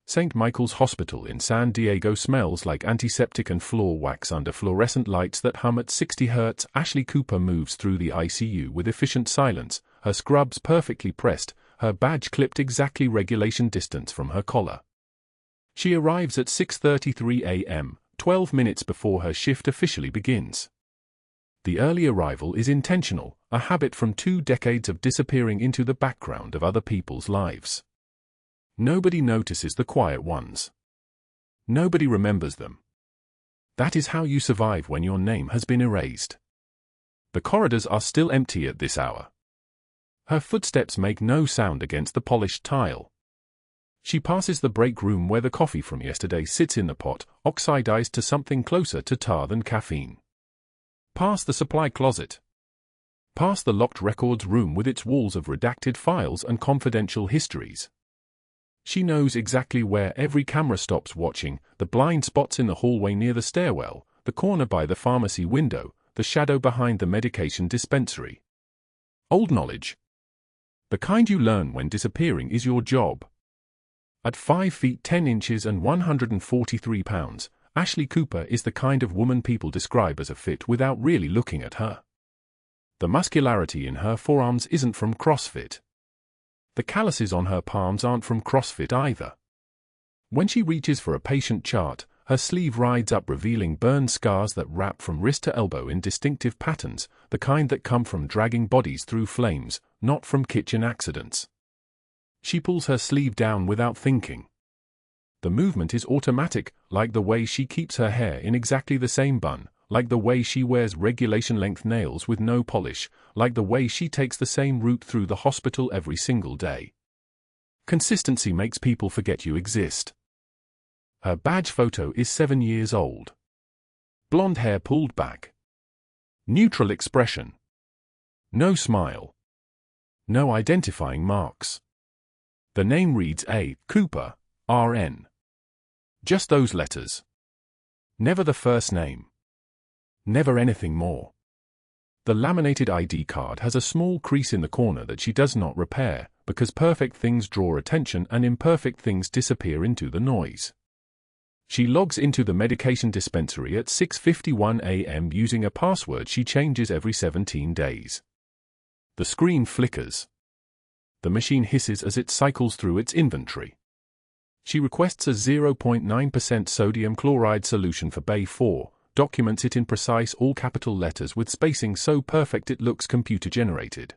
St. Michael's Hospital in San Diego smells like antiseptic and floor wax under fluorescent lights that hum at 60 Hz. Ashley Cooper moves through the ICU with efficient silence, her scrubs perfectly pressed, her badge clipped exactly regulation distance from her collar. She arrives at 6:33 a.m., 12 minutes before her shift officially begins. The early arrival is intentional, a habit from 2 decades of disappearing into the background of other people's lives. Nobody notices the quiet ones. Nobody remembers them. That is how you survive when your name has been erased. The corridors are still empty at this hour. Her footsteps make no sound against the polished tile. She passes the break room where the coffee from yesterday sits in the pot, oxidized to something closer to tar than caffeine. Past the supply closet. Past the locked records room with its walls of redacted files and confidential histories. She knows exactly where every camera stops watching, the blind spots in the hallway near the stairwell, the corner by the pharmacy window, the shadow behind the medication dispensary. Old knowledge. The kind you learn when disappearing is your job. At 5 feet 10 inches and 143 pounds, Ashley Cooper is the kind of woman people describe as a fit without really looking at her. The muscularity in her forearms isn't from CrossFit. The calluses on her palms aren't from CrossFit either. When she reaches for a patient chart, her sleeve rides up revealing burn scars that wrap from wrist to elbow in distinctive patterns, the kind that come from dragging bodies through flames, not from kitchen accidents. She pulls her sleeve down without thinking. The movement is automatic, like the way she keeps her hair in exactly the same bun, like the way she wears regulation-length nails with no polish, like the way she takes the same route through the hospital every single day. Consistency makes people forget you exist. Her badge photo is 7 years old. Blonde hair pulled back. Neutral expression. No smile. No identifying marks. The name reads A. Cooper, RN. Just those letters. Never the first name. Never anything more. The laminated ID card has a small crease in the corner that she does not repair, because perfect things draw attention and imperfect things disappear into the noise. She logs into the medication dispensary at 6:51 a.m. using a password she changes every 17 days. The screen flickers. The machine hisses as it cycles through its inventory. She requests a 0.9% sodium chloride solution for Bay 4, documents it in precise all-capital letters with spacing so perfect it looks computer-generated.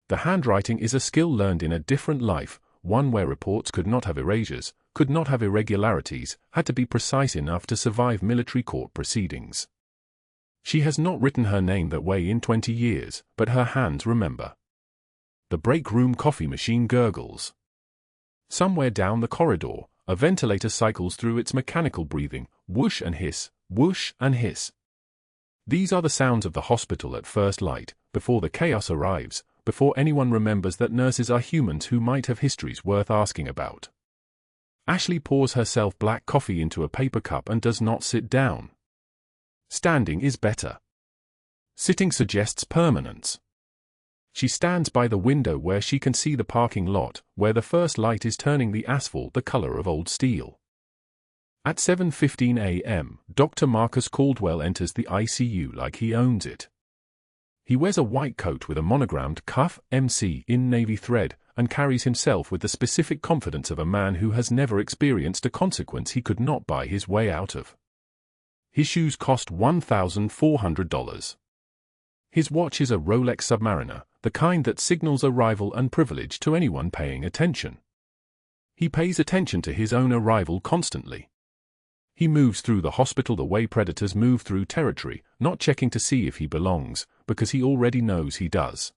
The handwriting is a skill learned in a different life, one where reports could not have erasures, could not have irregularities, had to be precise enough to survive military court proceedings. She has not written her name that way in 20 years, but her hands remember. The break room coffee machine gurgles. Somewhere down the corridor, a ventilator cycles through its mechanical breathing, whoosh and hiss, whoosh and hiss. These are the sounds of the hospital at first light, before the chaos arrives, before anyone remembers that nurses are humans who might have histories worth asking about. Ashley pours herself black coffee into a paper cup and does not sit down. Standing is better. Sitting suggests permanence. She stands by the window where she can see the parking lot, where the first light is turning the asphalt the color of old steel. At 7:15 a.m., Dr. Marcus Caldwell enters the ICU like he owns it. He wears a white coat with a monogrammed cuff, MC, in navy thread, and carries himself with the specific confidence of a man who has never experienced a consequence he could not buy his way out of. His shoes cost $1,400. His watch is a Rolex Submariner, the kind that signals arrival and privilege to anyone paying attention. He pays attention to his own arrival constantly. He moves through the hospital the way predators move through territory, not checking to see if he belongs, because he already knows he does.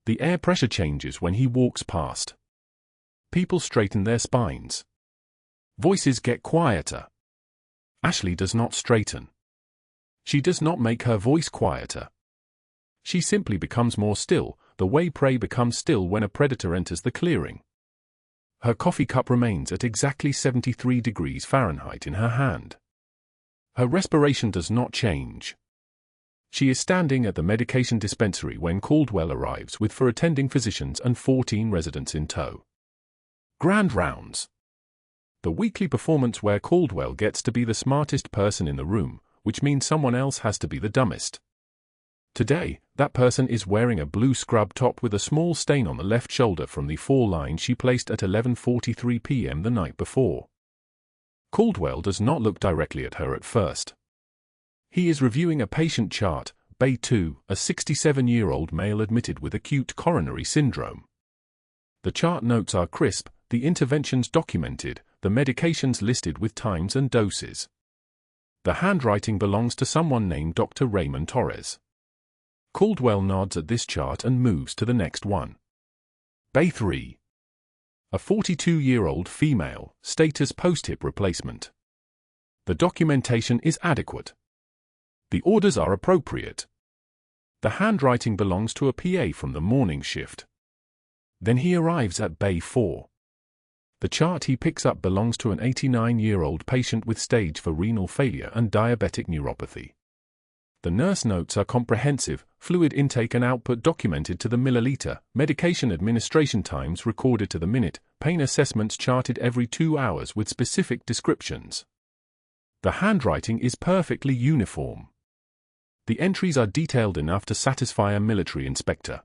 The air pressure changes when he walks past. People straighten their spines. Voices get quieter. Ashley does not straighten. She does not make her voice quieter. She simply becomes more still, the way prey becomes still when a predator enters the clearing. Her coffee cup remains at exactly 73 degrees Fahrenheit in her hand. Her respiration does not change. She is standing at the medication dispensary when Caldwell arrives with 4 attending physicians and 14 residents in tow. Grand rounds. The weekly performance where Caldwell gets to be the smartest person in the room, which means someone else has to be the dumbest. Today, that person is wearing a blue scrub top with a small stain on the left shoulder from the fall line she placed at 11:43 p.m. the night before. Caldwell does not look directly at her at first. He is reviewing a patient chart, Bay 2, a 67-year-old male admitted with acute coronary syndrome. The chart notes are crisp, the interventions documented, the medications listed with times and doses. The handwriting belongs to someone named Dr. Raymond Torres. Caldwell nods at this chart and moves to the next one. Bay 3. A 42-year-old female, status post-hip replacement. The documentation is adequate. The orders are appropriate. The handwriting belongs to a PA from the morning shift. Then he arrives at Bay 4. The chart he picks up belongs to an 89-year-old patient with stage 4 renal failure and diabetic neuropathy. The nurse notes are comprehensive, fluid intake and output documented to the milliliter, medication administration times recorded to the minute, pain assessments charted every 2 hours with specific descriptions. The handwriting is perfectly uniform. The entries are detailed enough to satisfy a military inspector.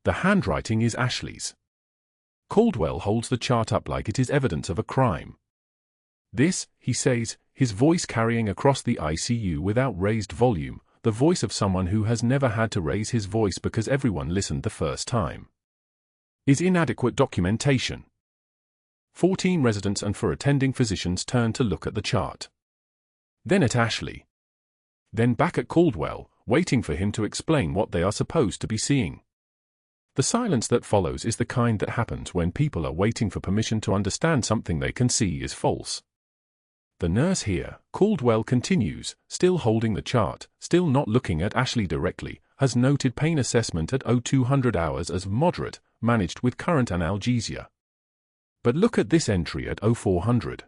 The handwriting is Ashley's. Caldwell holds the chart up like it is evidence of a crime. This, he says, his voice carrying across the ICU without raised volume, the voice of someone who has never had to raise his voice because everyone listened the first time, is inadequate documentation. 14 residents and 4 attending physicians turn to look at the chart. Then at Ashley. Then back at Caldwell, waiting for him to explain what they are supposed to be seeing. The silence that follows is the kind that happens when people are waiting for permission to understand something they can see is false. The nurse here, Caldwell continues, still holding the chart, still not looking at Ashley directly, has noted pain assessment at 0200 hours as moderate, managed with current analgesia. But look at this entry at 0400.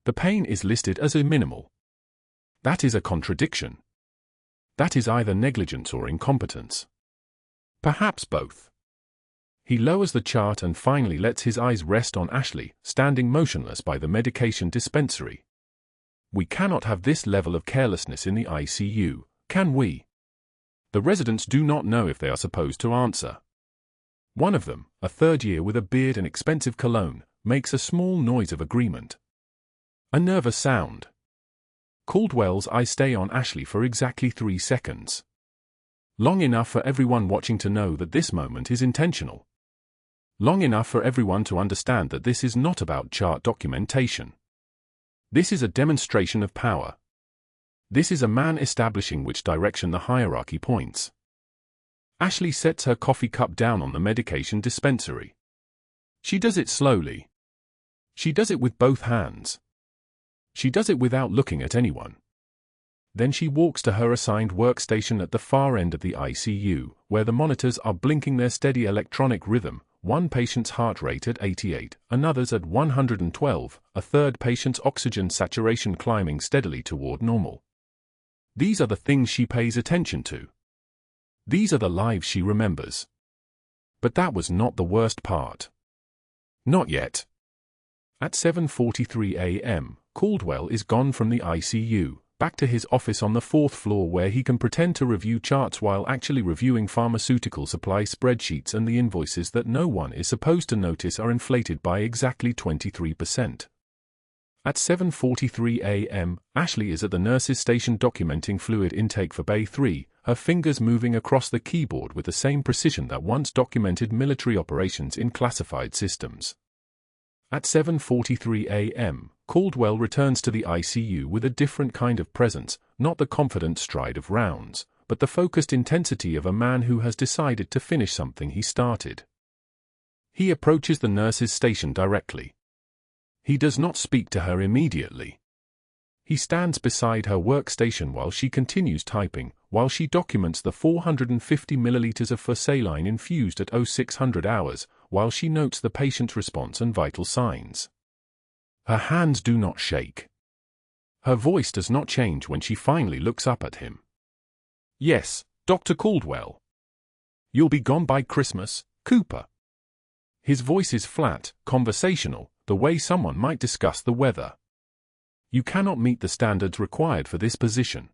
The pain is listed as a minimal. That is a contradiction. That is either negligence or incompetence. Perhaps both. He lowers the chart and finally lets his eyes rest on Ashley, standing motionless by the medication dispensary. We cannot have this level of carelessness in the ICU, can we? The residents do not know if they are supposed to answer. One of them, a third year with a beard and expensive cologne, makes a small noise of agreement. A nervous sound. Caldwell's eyes stay on Ashley for exactly 3 seconds. Long enough for everyone watching to know that this moment is intentional. Long enough for everyone to understand that this is not about chart documentation. This is a demonstration of power. This is a man establishing which direction the hierarchy points. Ashley sets her coffee cup down on the medication dispensary. She does it slowly. She does it with both hands. She does it without looking at anyone. Then she walks to her assigned workstation at the far end of the ICU, where the monitors are blinking their steady electronic rhythm, one patient's heart rate at 88, another's at 112, a third patient's oxygen saturation climbing steadily toward normal. These are the things she pays attention to. These are the lives she remembers. But that was not the worst part. Not yet. At 7:43 a.m., Caldwell is gone from the ICU, back to his office on the 4th floor where he can pretend to review charts while actually reviewing pharmaceutical supply spreadsheets, and the invoices that no one is supposed to notice are inflated by exactly 23%. At 7:43 a.m., Ashley is at the nurse's station documenting fluid intake for Bay 3, her fingers moving across the keyboard with the same precision that once documented military operations in classified systems. At 7:43 a.m., Caldwell returns to the ICU with a different kind of presence, not the confident stride of rounds, but the focused intensity of a man who has decided to finish something he started. He approaches the nurse's station directly. He does not speak to her immediately. He stands beside her workstation while she continues typing, while she documents the 450 milliliters of saline infused at 0600 hours, while she notes the patient's response and vital signs. Her hands do not shake. Her voice does not change when she finally looks up at him. "Yes, Dr. Caldwell. You'll be gone by Christmas, Cooper." His voice is flat, conversational, the way someone might discuss the weather. You cannot meet the standards required for this position.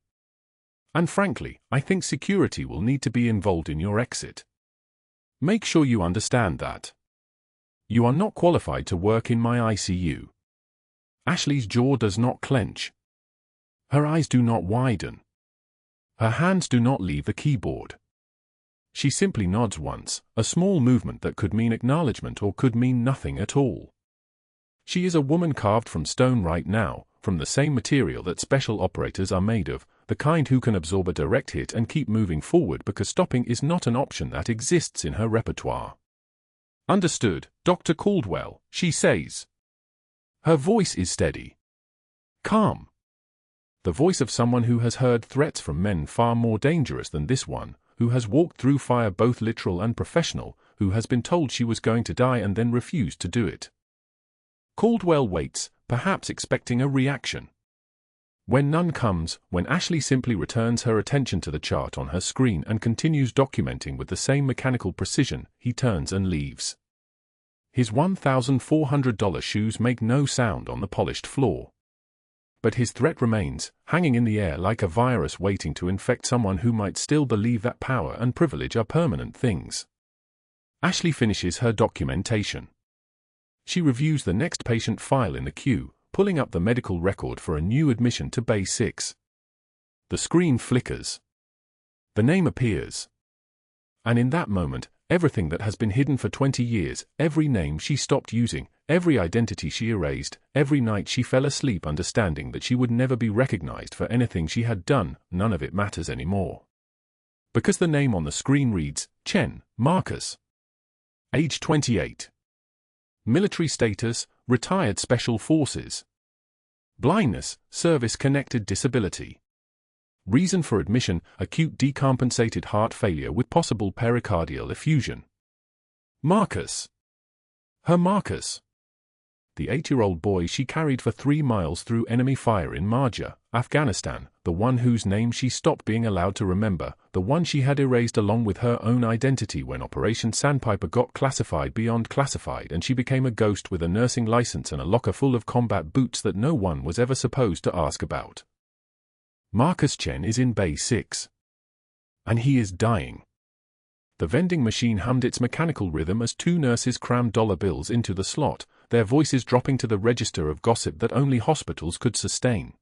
And frankly, I think security will need to be involved in your exit. Make sure you understand that. You are not qualified to work in my ICU. Ashley's jaw does not clench. Her eyes do not widen. Her hands do not leave the keyboard. She simply nods once, a small movement that could mean acknowledgement or could mean nothing at all. She is a woman carved from stone right now, from the same material that special operators are made of, the kind who can absorb a direct hit and keep moving forward because stopping is not an option that exists in her repertoire. "Understood, Dr. Caldwell," she says. Her voice is steady. Calm. The voice of someone who has heard threats from men far more dangerous than this one, who has walked through fire both literal and professional, who has been told she was going to die and then refused to do it. Caldwell waits, perhaps expecting a reaction. When none comes, when Ashley simply returns her attention to the chart on her screen and continues documenting with the same mechanical precision, he turns and leaves. His $1,400 shoes make no sound on the polished floor. But his threat remains, hanging in the air like a virus waiting to infect someone who might still believe that power and privilege are permanent things. Ashley finishes her documentation. She reviews the next patient file in the queue, pulling up the medical record for a new admission to Bay 6. The screen flickers. The name appears. And in that moment, everything that has been hidden for 20 years, every name she stopped using, every identity she erased, every night she fell asleep understanding that she would never be recognized for anything she had done, none of it matters anymore. Because the name on the screen reads, Chen Marcus. Age 28. Military status, retired special forces. Blindness, service-connected disability. Reason for admission, acute decompensated heart failure with possible pericardial effusion. Marcus. Her Marcus. The 8-year-old boy she carried for 3 miles through enemy fire in Marja, Afghanistan, the one whose name she stopped being allowed to remember, the one she had erased along with her own identity when Operation Sandpiper got classified beyond classified and she became a ghost with a nursing license and a locker full of combat boots that no one was ever supposed to ask about. Marcus Chen is in Bay 6. And he is dying. The vending machine hummed its mechanical rhythm as 2 nurses crammed dollar bills into the slot, their voices dropping to the register of gossip that only hospitals could sustain.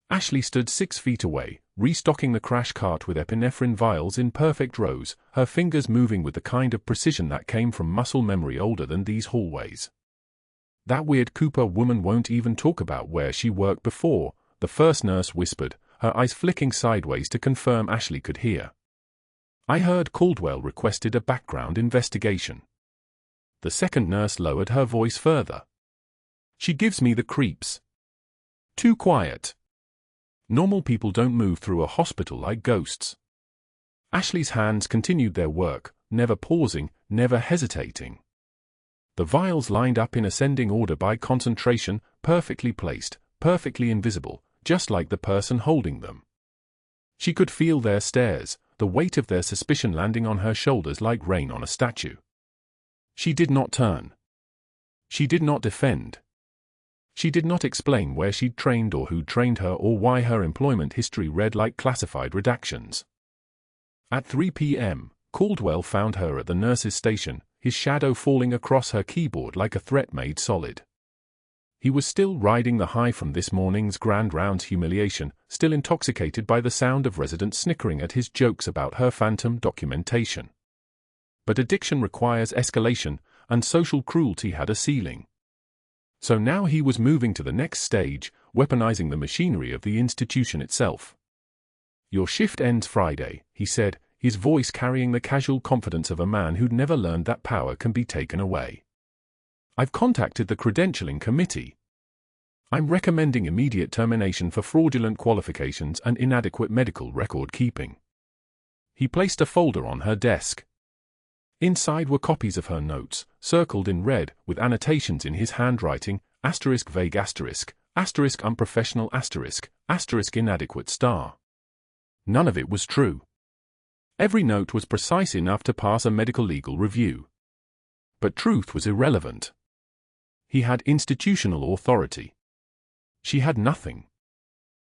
Ashley stood 6 feet away, restocking the crash cart with epinephrine vials in perfect rows, her fingers moving with the kind of precision that came from muscle memory older than these hallways. That weird Cooper woman won't even talk about where she worked before, the first nurse whispered, her eyes flicking sideways to confirm Ashley could hear. I heard Caldwell requested a background investigation. The second nurse lowered her voice further. She gives me the creeps. Too quiet. Normal people don't move through a hospital like ghosts. Ashley's hands continued their work, never pausing, never hesitating. The vials lined up in ascending order by concentration, perfectly placed, perfectly invisible, just like the person holding them. She could feel their stares, the weight of their suspicion landing on her shoulders like rain on a statue. She did not turn. She did not defend. She did not explain where she'd trained or who trained her or why her employment history read like classified redactions. At 3 p.m., Caldwell found her at the nurse's station, his shadow falling across her keyboard like a threat made solid. He was still riding the high from this morning's grand rounds humiliation, still intoxicated by the sound of residents snickering at his jokes about her phantom documentation. But addiction requires escalation, and social cruelty had a ceiling. So now he was moving to the next stage, weaponizing the machinery of the institution itself. Your shift ends Friday, he said, his voice carrying the casual confidence of a man who'd never learned that power can be taken away. I've contacted the credentialing committee. I'm recommending immediate termination for fraudulent qualifications and inadequate medical record keeping. He placed a folder on her desk. Inside were copies of her notes, circled in red, with annotations in his handwriting, asterisk vague asterisk, asterisk unprofessional asterisk, asterisk inadequate star. None of it was true. Every note was precise enough to pass a medical legal review. But truth was irrelevant. He had institutional authority. She had nothing.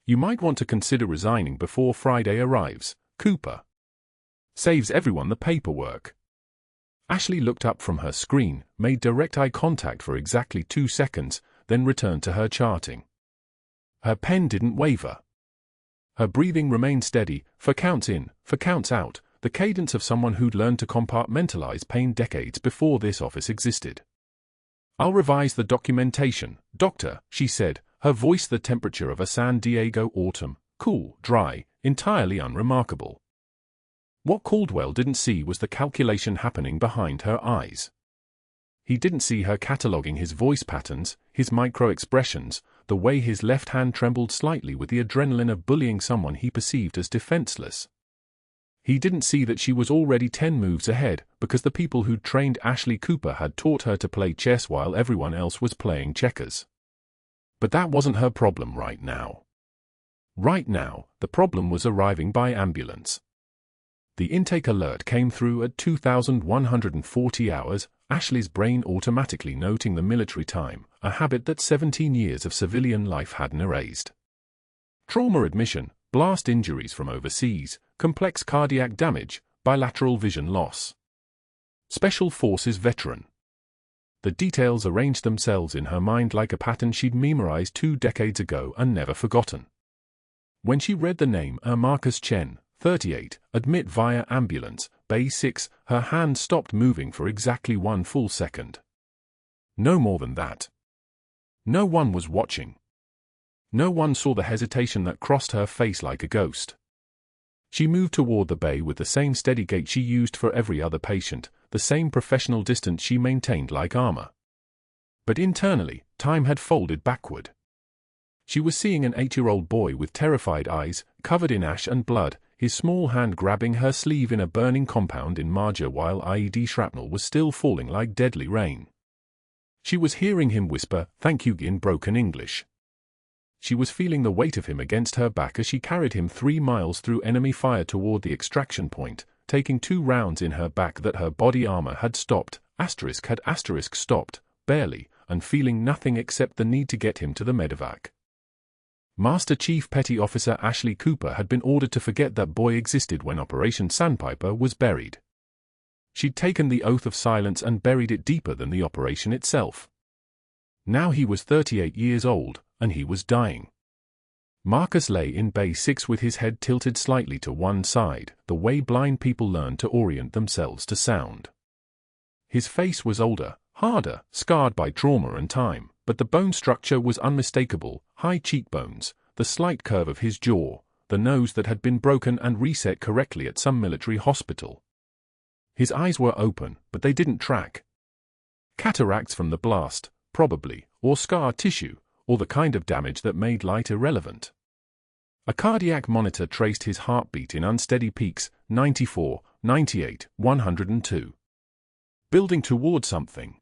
You might want to consider resigning before Friday arrives, Cooper. Saves everyone the paperwork. Ashley looked up from her screen, made direct eye contact for exactly 2 seconds, then returned to her charting. Her pen didn't waver. Her breathing remained steady, for counts in, for counts out, the cadence of someone who'd learned to compartmentalize pain decades before this office existed. "I'll revise the documentation, Doctor," she said, her voice the temperature of a San Diego autumn, cool, dry, entirely unremarkable. What Caldwell didn't see was the calculation happening behind her eyes. He didn't see her cataloging his voice patterns, his micro-expressions, the way his left hand trembled slightly with the adrenaline of bullying someone he perceived as defenseless. He didn't see that she was already 10 moves ahead, because the people who'd trained Ashley Cooper had taught her to play chess while everyone else was playing checkers. But that wasn't her problem right now. Right now, the problem was arriving by ambulance. The intake alert came through at 2,140 hours, Ashley's brain automatically noting the military time, a habit that 17 years of civilian life hadn't erased. Trauma admission, blast injuries from overseas, complex cardiac damage, bilateral vision loss. Special Forces veteran. The details arranged themselves in her mind like a pattern she'd memorized 2 decades ago and never forgotten. When she read the name Marcus Chen, 38, admit via ambulance, Bay 6, her hand stopped moving for exactly 1 full second. No more than that. No one was watching. No one saw the hesitation that crossed her face like a ghost. She moved toward the bay with the same steady gait she used for every other patient, the same professional distance she maintained like armor. But internally, time had folded backward. She was seeing an 8-year-old boy with terrified eyes, covered in ash and blood, his small hand grabbing her sleeve in a burning compound in Marja while IED shrapnel was still falling like deadly rain. She was hearing him whisper, "Thank you," in broken English. She was feeling the weight of him against her back as she carried him 3 miles through enemy fire toward the extraction point, taking 2 rounds in her back that her body armor had stopped, had stopped, barely, and feeling nothing except the need to get him to the medevac. Master Chief Petty Officer Ashley Cooper had been ordered to forget that boy existed when Operation Sandpiper was buried. She'd taken the oath of silence and buried it deeper than the operation itself. Now he was 38 years old, and he was dying. Marcus lay in Bay 6 with his head tilted slightly to one side, the way blind people learn to orient themselves to sound. His face was older, harder, scarred by trauma and time, but the bone structure was unmistakable, high cheekbones, the slight curve of his jaw, the nose that had been broken and reset correctly at some military hospital. His eyes were open, but they didn't track. Cataracts from the blast, probably, or scar tissue, or the kind of damage that made light irrelevant. A cardiac monitor traced his heartbeat in unsteady peaks, 94, 98, 102. Building toward something.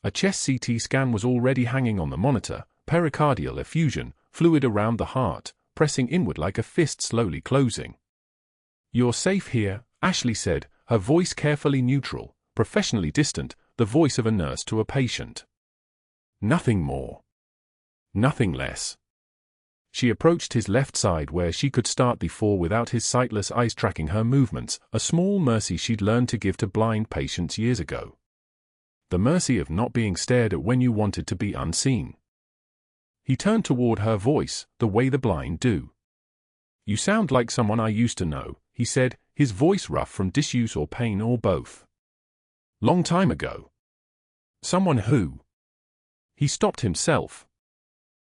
A chest CT scan was already hanging on the monitor, pericardial effusion, fluid around the heart, pressing inward like a fist slowly closing. "You're safe here," Ashley said, her voice carefully neutral, professionally distant, the voice of a nurse to a patient. Nothing more. Nothing less. She approached his left side where she could start the 4 without his sightless eyes tracking her movements, a small mercy she'd learned to give to blind patients years ago. The mercy of not being stared at when you wanted to be unseen. He turned toward her voice, the way the blind do. "You sound like someone I used to know," he said, his voice rough from disuse or pain or both. "Long time ago." "Someone who?" He stopped himself.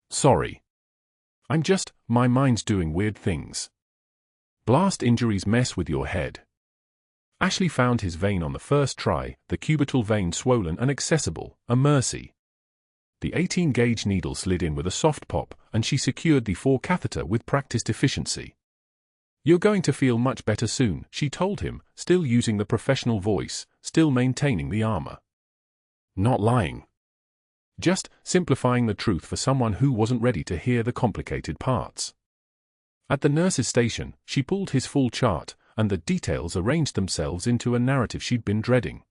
"Sorry. My mind's doing weird things. Blast injuries mess with your head." Ashley found his vein on the first try, the cubital vein swollen and accessible, a mercy. The 18-gauge needle slid in with a soft pop, and she secured the 4 catheter with practiced efficiency. "You're going to feel much better soon," she told him, still using the professional voice, still maintaining the armor. Not lying. Just simplifying the truth for someone who wasn't ready to hear the complicated parts. At the nurse's station, she pulled his full chart, and the details arranged themselves into a narrative she'd been dreading.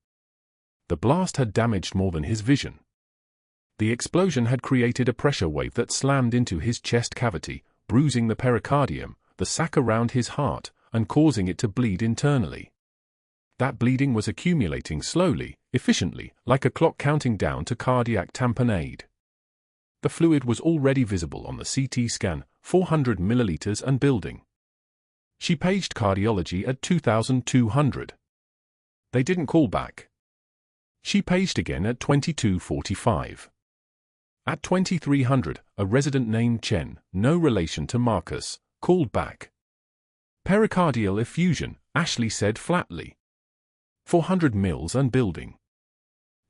The blast had damaged more than his vision. The explosion had created a pressure wave that slammed into his chest cavity, bruising the pericardium, the sac around his heart, and causing it to bleed internally. That bleeding was accumulating slowly, efficiently, like a clock counting down to cardiac tamponade. The fluid was already visible on the CT scan, 400 milliliters and building. She paged cardiology at 2200. They didn't call back. She paged again at 2245. At 2300, a resident named Chen, no relation to Marcus, called back. Pericardial effusion, Ashley said flatly. 400 mils and building.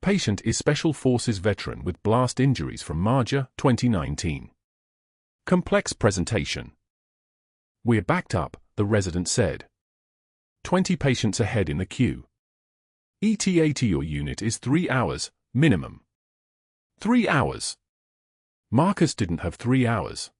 Patient is Special Forces veteran with blast injuries from Marja, 2019. Complex presentation. We're backed up, the resident said. 20 patients ahead in the queue. ETA to your unit is 3 hours, minimum. 3 hours. Marcus didn't have 3 hours.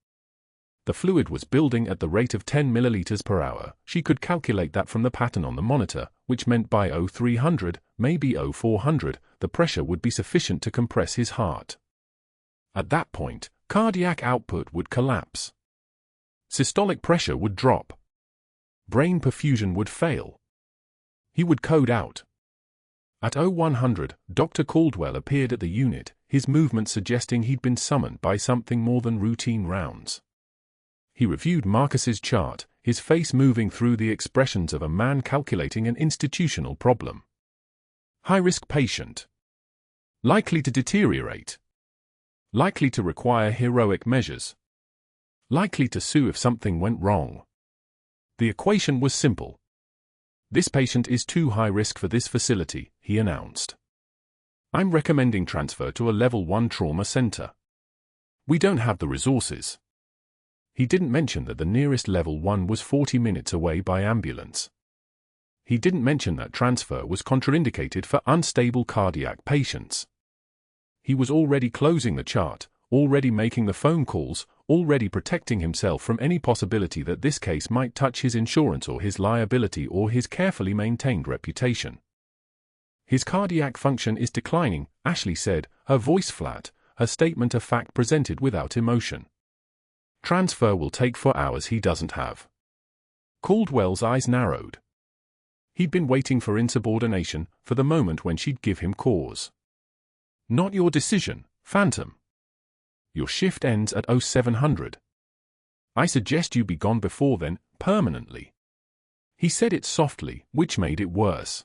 The fluid was building at the rate of 10 milliliters per hour. She could calculate that from the pattern on the monitor, which meant by 0300, maybe 0400, the pressure would be sufficient to compress his heart. At that point, cardiac output would collapse. Systolic pressure would drop. Brain perfusion would fail. He would code out. At 0100, Dr. Caldwell appeared at the unit, his movement suggesting he'd been summoned by something more than routine rounds. He reviewed Marcus's chart, his face moving through the expressions of a man calculating an institutional problem. High-risk patient. Likely to deteriorate. Likely to require heroic measures. Likely to sue if something went wrong. The equation was simple. This patient is too high risk for this facility, he announced. I'm recommending transfer to a level 1 trauma center. We don't have the resources. He didn't mention that the nearest level 1 was 40 minutes away by ambulance. He didn't mention that transfer was contraindicated for unstable cardiac patients. He was already closing the chart, already making the phone calls, already protecting himself from any possibility that this case might touch his insurance or his liability or his carefully maintained reputation. His cardiac function is declining, Ashley said, her voice flat, her statement a fact presented without emotion. Transfer will take 4 hours he doesn't have. Caldwell's eyes narrowed. He'd been waiting for insubordination, for the moment when she'd give him cause. Not your decision, Phantom. Your shift ends at 0700. I suggest you be gone before then, permanently. He said it softly, which made it worse.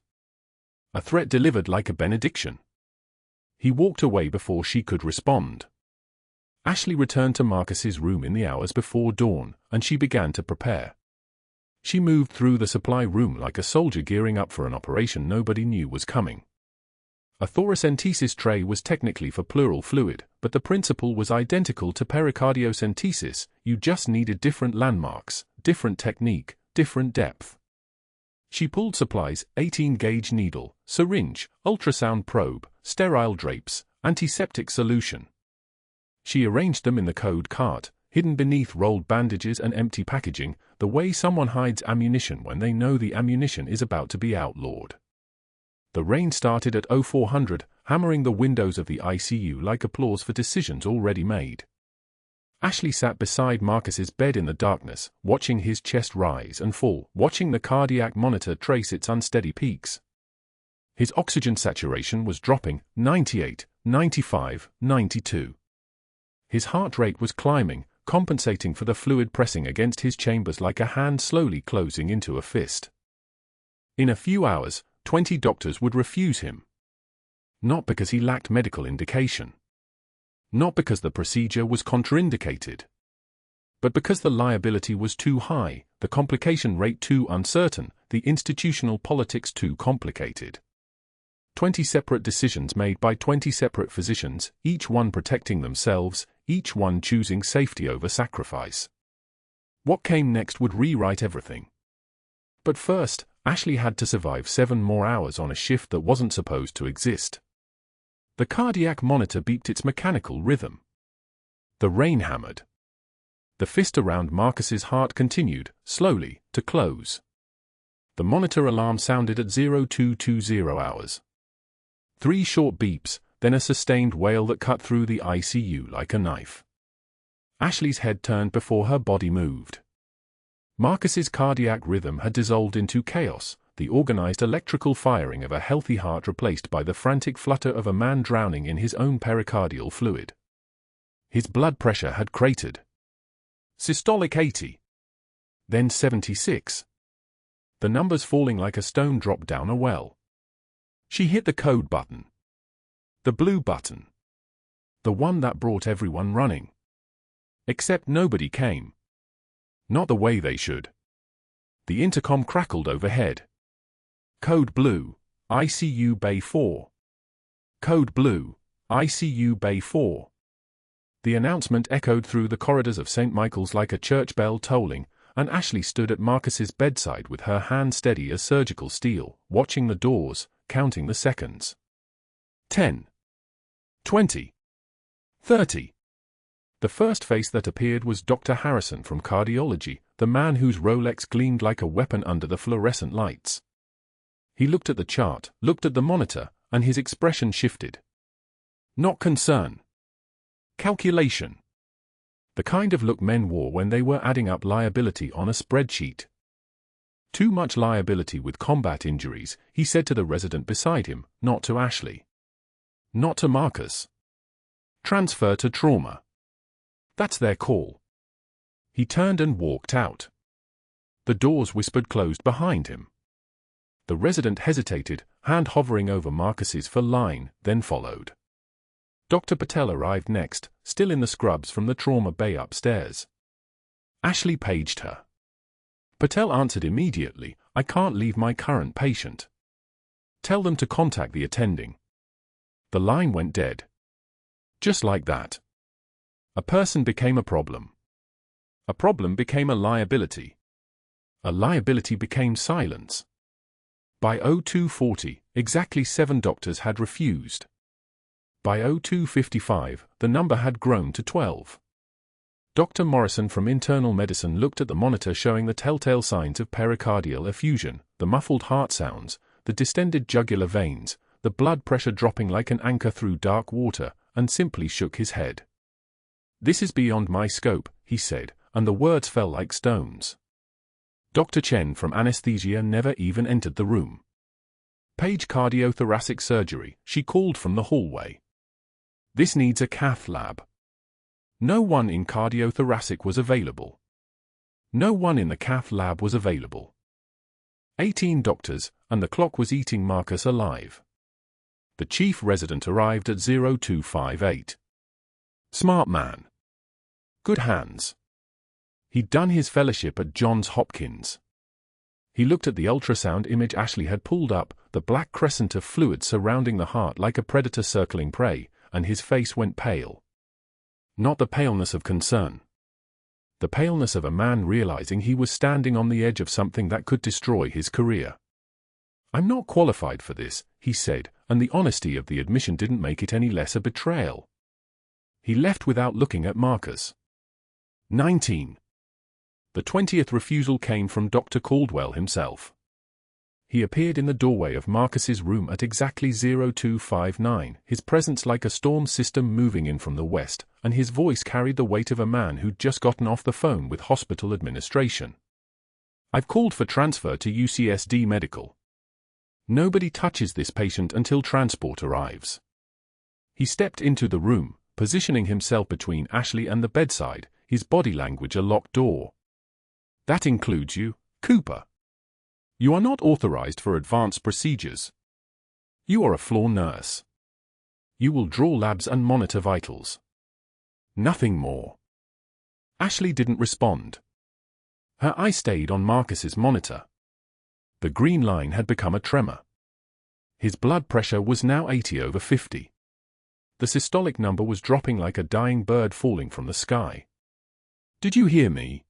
A threat delivered like a benediction. He walked away before she could respond. Ashley returned to Marcus's room in the hours before dawn, and she began to prepare. She moved through the supply room like a soldier gearing up for an operation nobody knew was coming. A thoracentesis tray was technically for pleural fluid, but the principle was identical to pericardiocentesis. You just needed different landmarks, different technique, different depth. She pulled supplies, 18-gauge needle, syringe, ultrasound probe, sterile drapes, antiseptic solution. She arranged them in the code cart, hidden beneath rolled bandages and empty packaging, the way someone hides ammunition when they know the ammunition is about to be outlawed. The rain started at 0400, hammering the windows of the ICU like applause for decisions already made. Ashley sat beside Marcus's bed in the darkness, watching his chest rise and fall, watching the cardiac monitor trace its unsteady peaks. His oxygen saturation was dropping, 98, 95, 92. His heart rate was climbing, compensating for the fluid pressing against his chambers like a hand slowly closing into a fist. In a few hours, 20 doctors would refuse him. Not because he lacked medical indication. Not because the procedure was contraindicated. But because the liability was too high, the complication rate too uncertain, the institutional politics too complicated. 20 separate decisions made by 20 separate physicians, each one protecting themselves, each one choosing safety over sacrifice. What came next would rewrite everything. But first, Ashley had to survive 7 more hours on a shift that wasn't supposed to exist. The cardiac monitor beeped its mechanical rhythm. The rain hammered. The fist around Marcus's heart continued, slowly, to close. The monitor alarm sounded at 0220 hours. 3 short beeps, then a sustained wail that cut through the ICU like a knife. Ashley's head turned before her body moved. Marcus's cardiac rhythm had dissolved into chaos, the organized electrical firing of a healthy heart replaced by the frantic flutter of a man drowning in his own pericardial fluid. His blood pressure had cratered. Systolic 80. Then 76. The numbers falling like a stone drop down a well. She hit the code button. The blue button. The one that brought everyone running. Except nobody came. Not the way they should. The intercom crackled overhead. Code blue, ICU Bay 4. Code blue, ICU Bay 4. The announcement echoed through the corridors of St. Michael's like a church bell tolling, and Ashley stood at Marcus's bedside with her hand steady as surgical steel, watching the doors, counting the seconds. 10. 20. 30. The first face that appeared was Dr. Harrison from cardiology, the man whose Rolex gleamed like a weapon under the fluorescent lights. He looked at the chart, looked at the monitor, and his expression shifted. Not concern. Calculation. The kind of look men wore when they were adding up liability on a spreadsheet. Too much liability with combat injuries, he said to the resident beside him, not to Ashley. Not to Marcus. Transfer to trauma. That's their call. He turned and walked out. The doors whispered closed behind him. The resident hesitated, hand hovering over Marcus's for line, then followed. Dr. Patel arrived next, still in the scrubs from the trauma bay upstairs. Ashley paged her. Patel answered immediately, I can't leave my current patient. Tell them to contact the attending. The line went dead. Just like that. A person became a problem. A problem became a liability. A liability became silence. By 0240, exactly 7 doctors had refused. By 0255, the number had grown to 12. Dr. Morrison from internal medicine looked at the monitor showing the telltale signs of pericardial effusion, the muffled heart sounds, the distended jugular veins, the blood pressure dropping like an anchor through dark water, and simply shook his head. This is beyond my scope, he said, and the words fell like stones. Dr. Chen from anesthesia never even entered the room. Page cardiothoracic surgery, she called from the hallway. This needs a cath lab. No one in cardiothoracic was available. No one in the cath lab was available. 18 doctors, and the clock was eating Marcus alive. The chief resident arrived at 0258. Smart man. Good hands. He'd done his fellowship at Johns Hopkins. He looked at the ultrasound image Ashley had pulled up, the black crescent of fluid surrounding the heart like a predator circling prey, and his face went pale. Not the paleness of concern. The paleness of a man realizing he was standing on the edge of something that could destroy his career. I'm not qualified for this, he said, and the honesty of the admission didn't make it any less a betrayal. He left without looking at Marcus. 19. The 20th refusal came from Dr. Caldwell himself. He appeared in the doorway of Marcus's room at exactly 0259, his presence like a storm system moving in from the west, and his voice carried the weight of a man who'd just gotten off the phone with hospital administration. I've called for transfer to UCSD Medical. Nobody touches this patient until transport arrives. He stepped into the room, positioning himself between Ashley and the bedside, his body language a locked door. That includes you, Cooper. You are not authorized for advanced procedures. You are a floor nurse. You will draw labs and monitor vitals. Nothing more. Ashley didn't respond. Her eye stayed on Marcus's monitor. The green line had become a tremor. His blood pressure was now 80/50. The systolic number was dropping like a dying bird falling from the sky. Did you hear me?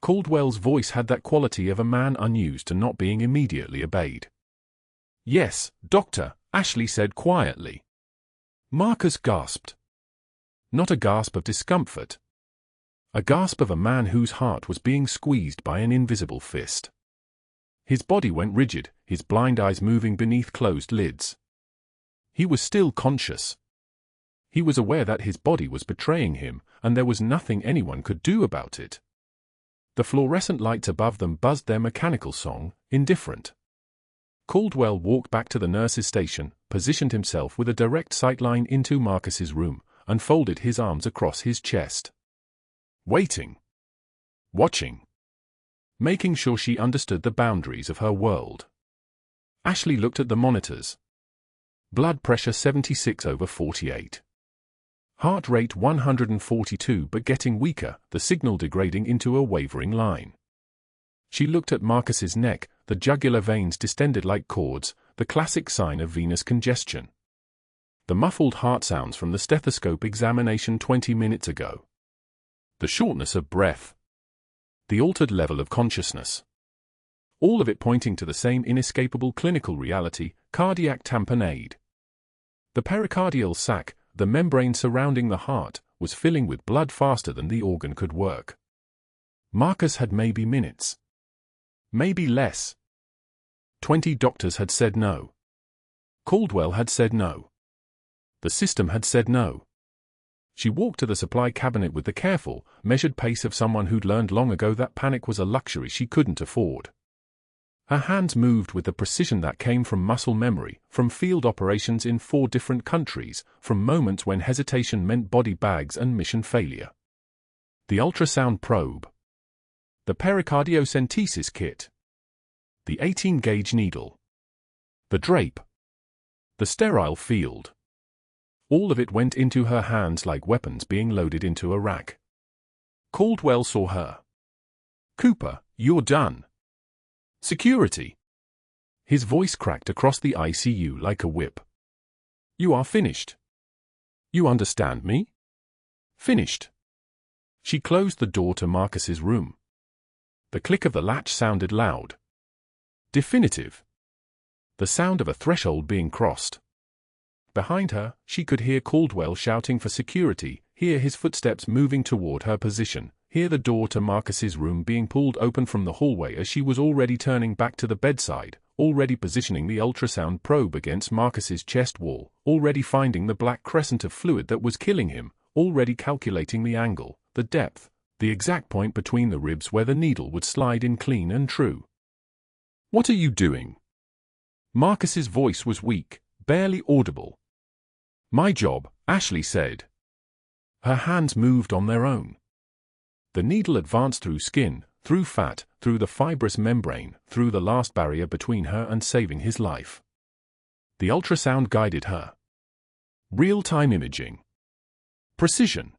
Caldwell's voice had that quality of a man unused to not being immediately obeyed. Yes, doctor, Ashley said quietly. Marcus gasped. Not a gasp of discomfort. A gasp of a man whose heart was being squeezed by an invisible fist. His body went rigid, his blind eyes moving beneath closed lids. He was still conscious. He was aware that his body was betraying him, and there was nothing anyone could do about it. The fluorescent lights above them buzzed their mechanical song, indifferent. Caldwell walked back to the nurse's station, positioned himself with a direct sightline into Marcus's room, and folded his arms across his chest. Waiting. Watching. Making sure she understood the boundaries of her world. Ashley looked at the monitors. Blood pressure 76/48. Heart rate 142 but getting weaker, the signal degrading into a wavering line. She looked at Marcus's neck, the jugular veins distended like cords, the classic sign of venous congestion. The muffled heart sounds from the stethoscope examination 20 minutes ago. The shortness of breath. The altered level of consciousness. All of it pointing to the same inescapable clinical reality, cardiac tamponade. The pericardial sac, the membrane surrounding the heart, was filling with blood faster than the organ could work. Marcus had maybe minutes. Maybe less. 20 doctors had said no. Caldwell had said no. The system had said no. She walked to the supply cabinet with the careful, measured pace of someone who'd learned long ago that panic was a luxury she couldn't afford. Her hands moved with the precision that came from muscle memory, from field operations in 4 different countries, from moments when hesitation meant body bags and mission failure. The ultrasound probe. The pericardiocentesis kit. The 18-gauge needle. The drape. The sterile field. All of it went into her hands like weapons being loaded into a rack. Caldwell saw her. "Cooper, you're done." "Security." His voice cracked across the ICU like a whip. "You are finished. You understand me? Finished." She closed the door to Marcus's room. The click of the latch sounded loud. Definitive. The sound of a threshold being crossed. Behind her, she could hear Caldwell shouting for security, hear his footsteps moving toward her position, hear the door to Marcus's room being pulled open from the hallway as she was already turning back to the bedside, already positioning the ultrasound probe against Marcus's chest wall, already finding the black crescent of fluid that was killing him, already calculating the angle, the depth, the exact point between the ribs where the needle would slide in clean and true. "What are you doing?" Marcus's voice was weak, barely audible. "My job," Ashley said. Her hands moved on their own. The needle advanced through skin, through fat, through the fibrous membrane, through the last barrier between her and saving his life. The ultrasound guided her. Real-time imaging. Precision.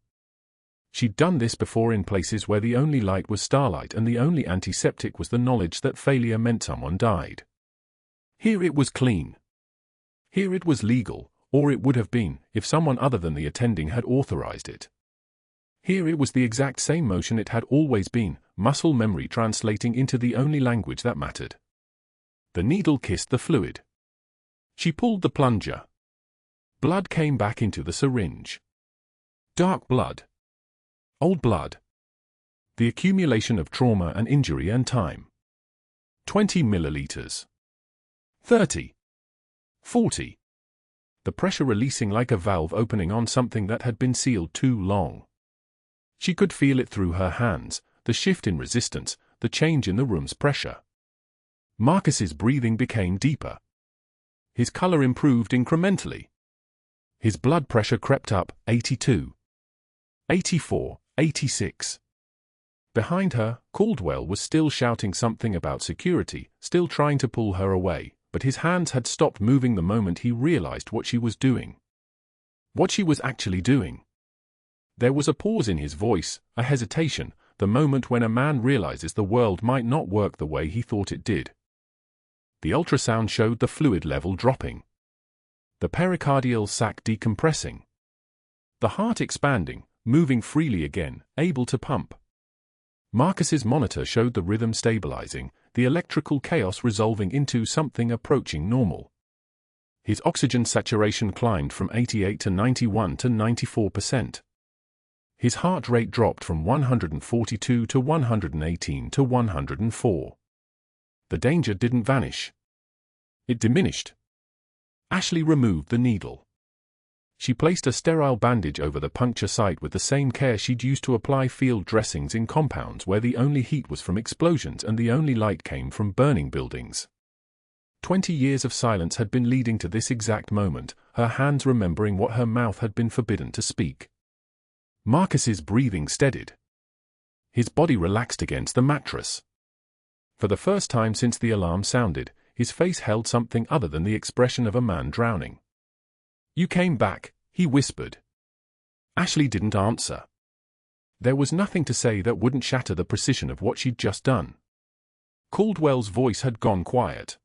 She'd done this before in places where the only light was starlight and the only antiseptic was the knowledge that failure meant someone died. Here it was clean. Here it was legal, or it would have been, if someone other than the attending had authorized it. Here it was the exact same motion it had always been, muscle memory translating into the only language that mattered. The needle kissed the fluid. She pulled the plunger. Blood came back into the syringe. Dark blood. Old blood. The accumulation of trauma and injury and time. 20 milliliters. 30. 40. The pressure releasing like a valve opening on something that had been sealed too long. She could feel it through her hands, the shift in resistance, the change in the room's pressure. Marcus's breathing became deeper. His color improved incrementally. His blood pressure crept up, 82. 84, 86. Behind her, Caldwell was still shouting something about security, still trying to pull her away, but his hands had stopped moving the moment he realized what she was doing. What she was actually doing. There was a pause in his voice, a hesitation, the moment when a man realizes the world might not work the way he thought it did. The ultrasound showed the fluid level dropping. The pericardial sac decompressing. The heart expanding, moving freely again, able to pump. Marcus's monitor showed the rhythm stabilizing, the electrical chaos resolving into something approaching normal. His oxygen saturation climbed from 88 to 91 to 94%. His heart rate dropped from 142 to 118 to 104. The danger didn't vanish. It diminished. Ashley removed the needle. She placed a sterile bandage over the puncture site with the same care she'd used to apply field dressings in compounds where the only heat was from explosions and the only light came from burning buildings. 20 years of silence had been leading to this exact moment, her hands remembering what her mouth had been forbidden to speak. Marcus's breathing steadied. His body relaxed against the mattress. For the first time since the alarm sounded, his face held something other than the expression of a man drowning. "You came back," he whispered. Ashley didn't answer. There was nothing to say that wouldn't shatter the precision of what she'd just done. Caldwell's voice had gone quiet.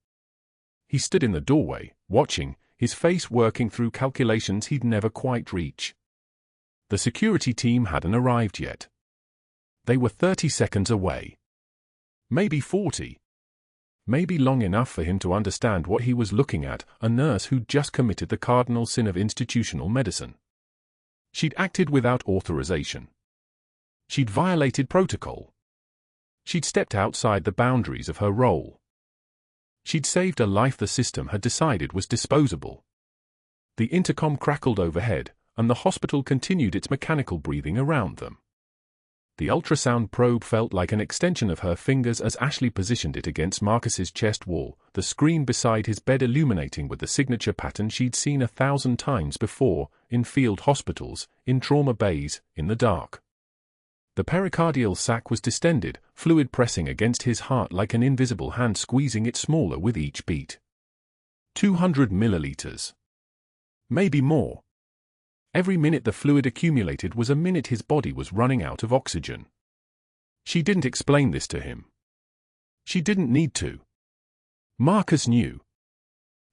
He stood in the doorway, watching, his face working through calculations he'd never quite reach. The security team hadn't arrived yet. They were 30 seconds away. Maybe 40. Maybe long enough for him to understand what he was looking at, a nurse who'd just committed the cardinal sin of institutional medicine. She'd acted without authorization. She'd violated protocol. She'd stepped outside the boundaries of her role. She'd saved a life the system had decided was disposable. The intercom crackled overhead, and the hospital continued its mechanical breathing around them. The ultrasound probe felt like an extension of her fingers as Ashley positioned it against Marcus's chest wall, the screen beside his bed illuminating with the signature pattern she'd seen 1,000 times before, in field hospitals, in trauma bays, in the dark. The pericardial sac was distended, fluid pressing against his heart like an invisible hand squeezing it smaller with each beat. 200 milliliters. Maybe more. Every minute the fluid accumulated was a minute his body was running out of oxygen. She didn't explain this to him. She didn't need to. Marcus knew.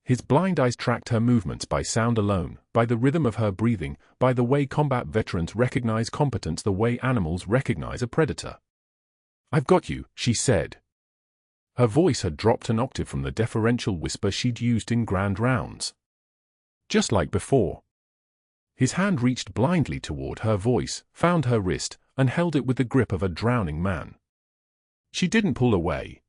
His blind eyes tracked her movements by sound alone, by the rhythm of her breathing, by the way combat veterans recognize competence, the way animals recognize a predator. "I've got you," she said. Her voice had dropped an octave from the deferential whisper she'd used in grand rounds. Just like before. His hand reached blindly toward her voice, found her wrist, and held it with the grip of a drowning man. She didn't pull away.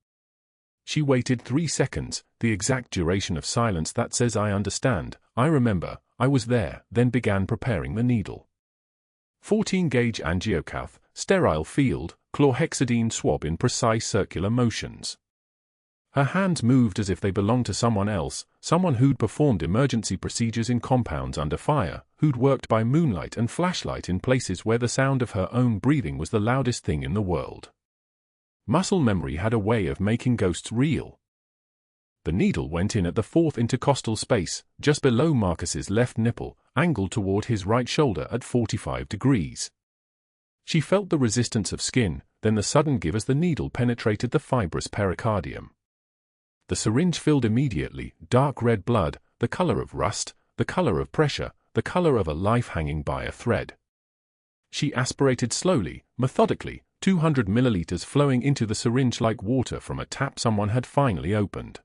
She waited 3 seconds, the exact duration of silence that says "I understand, I remember, I was there," then began preparing the needle. 14-gauge angiocath, sterile field, chlorhexidine swab in precise circular motions. Her hands moved as if they belonged to someone else, someone who'd performed emergency procedures in compounds under fire, who'd worked by moonlight and flashlight in places where the sound of her own breathing was the loudest thing in the world. Muscle memory had a way of making ghosts real. The needle went in at the 4th intercostal space, just below Marcus's left nipple, angled toward his right shoulder at 45 degrees. She felt the resistance of skin, then the sudden give as the needle penetrated the fibrous pericardium. The syringe filled immediately, dark red blood, the color of rust, the color of pressure, the color of a life hanging by a thread. She aspirated slowly, methodically, 200 milliliters flowing into the syringe like water from a tap someone had finally opened.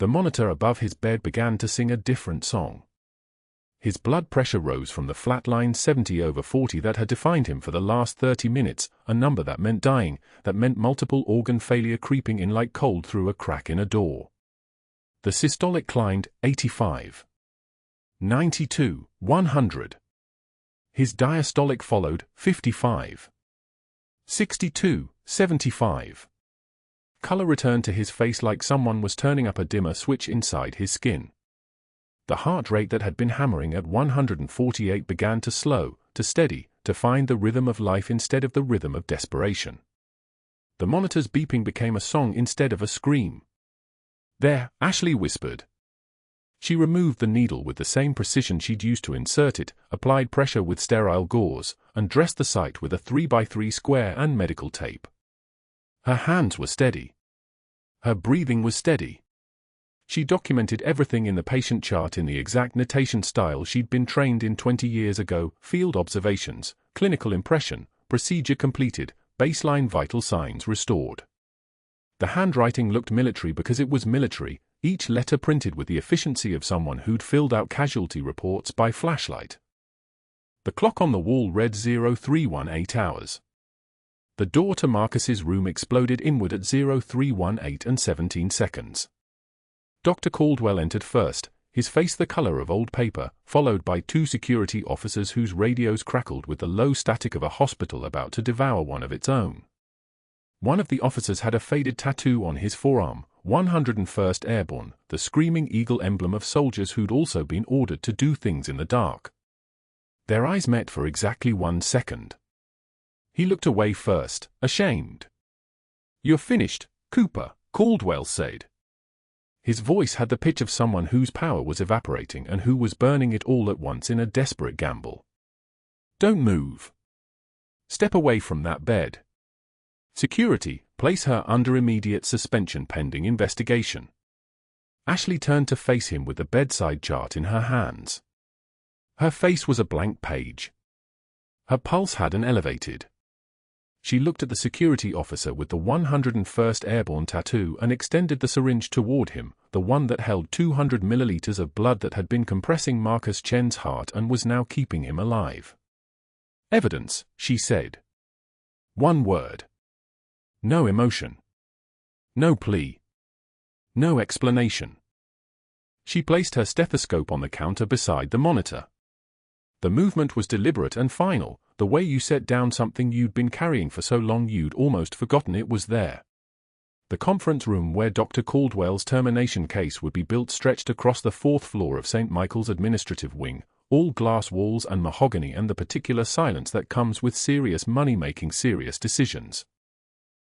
The monitor above his bed began to sing a different song. His blood pressure rose from the flatline 70/40 that had defined him for the last 30 minutes, a number that meant dying, that meant multiple organ failure creeping in like cold through a crack in a door. The systolic climbed, 85. 92, 100. His diastolic followed, 55. 62, 75. Color returned to his face like someone was turning up a dimmer switch inside his skin. The heart rate that had been hammering at 148 began to slow, to steady, to find the rhythm of life instead of the rhythm of desperation. The monitor's beeping became a song instead of a scream. "There," Ashley whispered. She removed the needle with the same precision she'd used to insert it, applied pressure with sterile gauze, and dressed the site with a 3x3 square and medical tape. Her hands were steady. Her breathing was steady. She documented everything in the patient chart in the exact notation style she'd been trained in 20 years ago: field observations, clinical impression, procedure completed, baseline vital signs restored. The handwriting looked military because it was military, each letter printed with the efficiency of someone who'd filled out casualty reports by flashlight. The clock on the wall read 0318 hours. The door to Marcus's room exploded inward at 0318 and 17 seconds. Dr. Caldwell entered first, his face the color of old paper, followed by two security officers whose radios crackled with the low static of a hospital about to devour one of its own. One of the officers had a faded tattoo on his forearm, 101st Airborne, the screaming eagle emblem of soldiers who'd also been ordered to do things in the dark. Their eyes met for exactly 1 second. He looked away first, ashamed. "You're finished, Cooper," Caldwell said. His voice had the pitch of someone whose power was evaporating and who was burning it all at once in a desperate gamble. "Don't move. Step away from that bed. Security, place her under immediate suspension pending investigation." Ashley turned to face him with the bedside chart in her hands. Her face was a blank page. Her pulse hadn't elevated. She looked at the security officer with the 101st Airborne tattoo and extended the syringe toward him, the one that held 200 milliliters of blood that had been compressing Marcus Chen's heart and was now keeping him alive. "Evidence," she said. One word. No emotion. No plea. No explanation. She placed her stethoscope on the counter beside the monitor. The movement was deliberate and final, the way you set down something you'd been carrying for so long you'd almost forgotten it was there. The conference room where Dr. Caldwell's termination case would be built stretched across the 4th floor of St. Michael's administrative wing, all glass walls and mahogany and the particular silence that comes with serious money making serious decisions.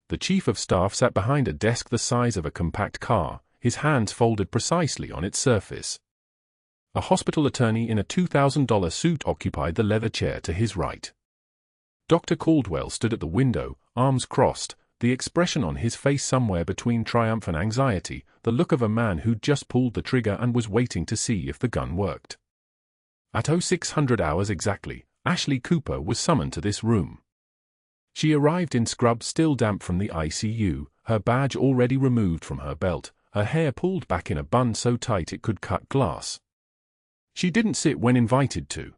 The chief of staff sat behind a desk the size of a compact car, his hands folded precisely on its surface. A hospital attorney in a $2,000 suit occupied the leather chair to his right. Dr. Caldwell stood at the window, arms crossed, the expression on his face somewhere between triumph and anxiety, the look of a man who'd just pulled the trigger and was waiting to see if the gun worked. At 0600 hours exactly, Ashley Cooper was summoned to this room. She arrived in scrubs still damp from the ICU, her badge already removed from her belt, her hair pulled back in a bun so tight it could cut glass. She didn't sit when invited to.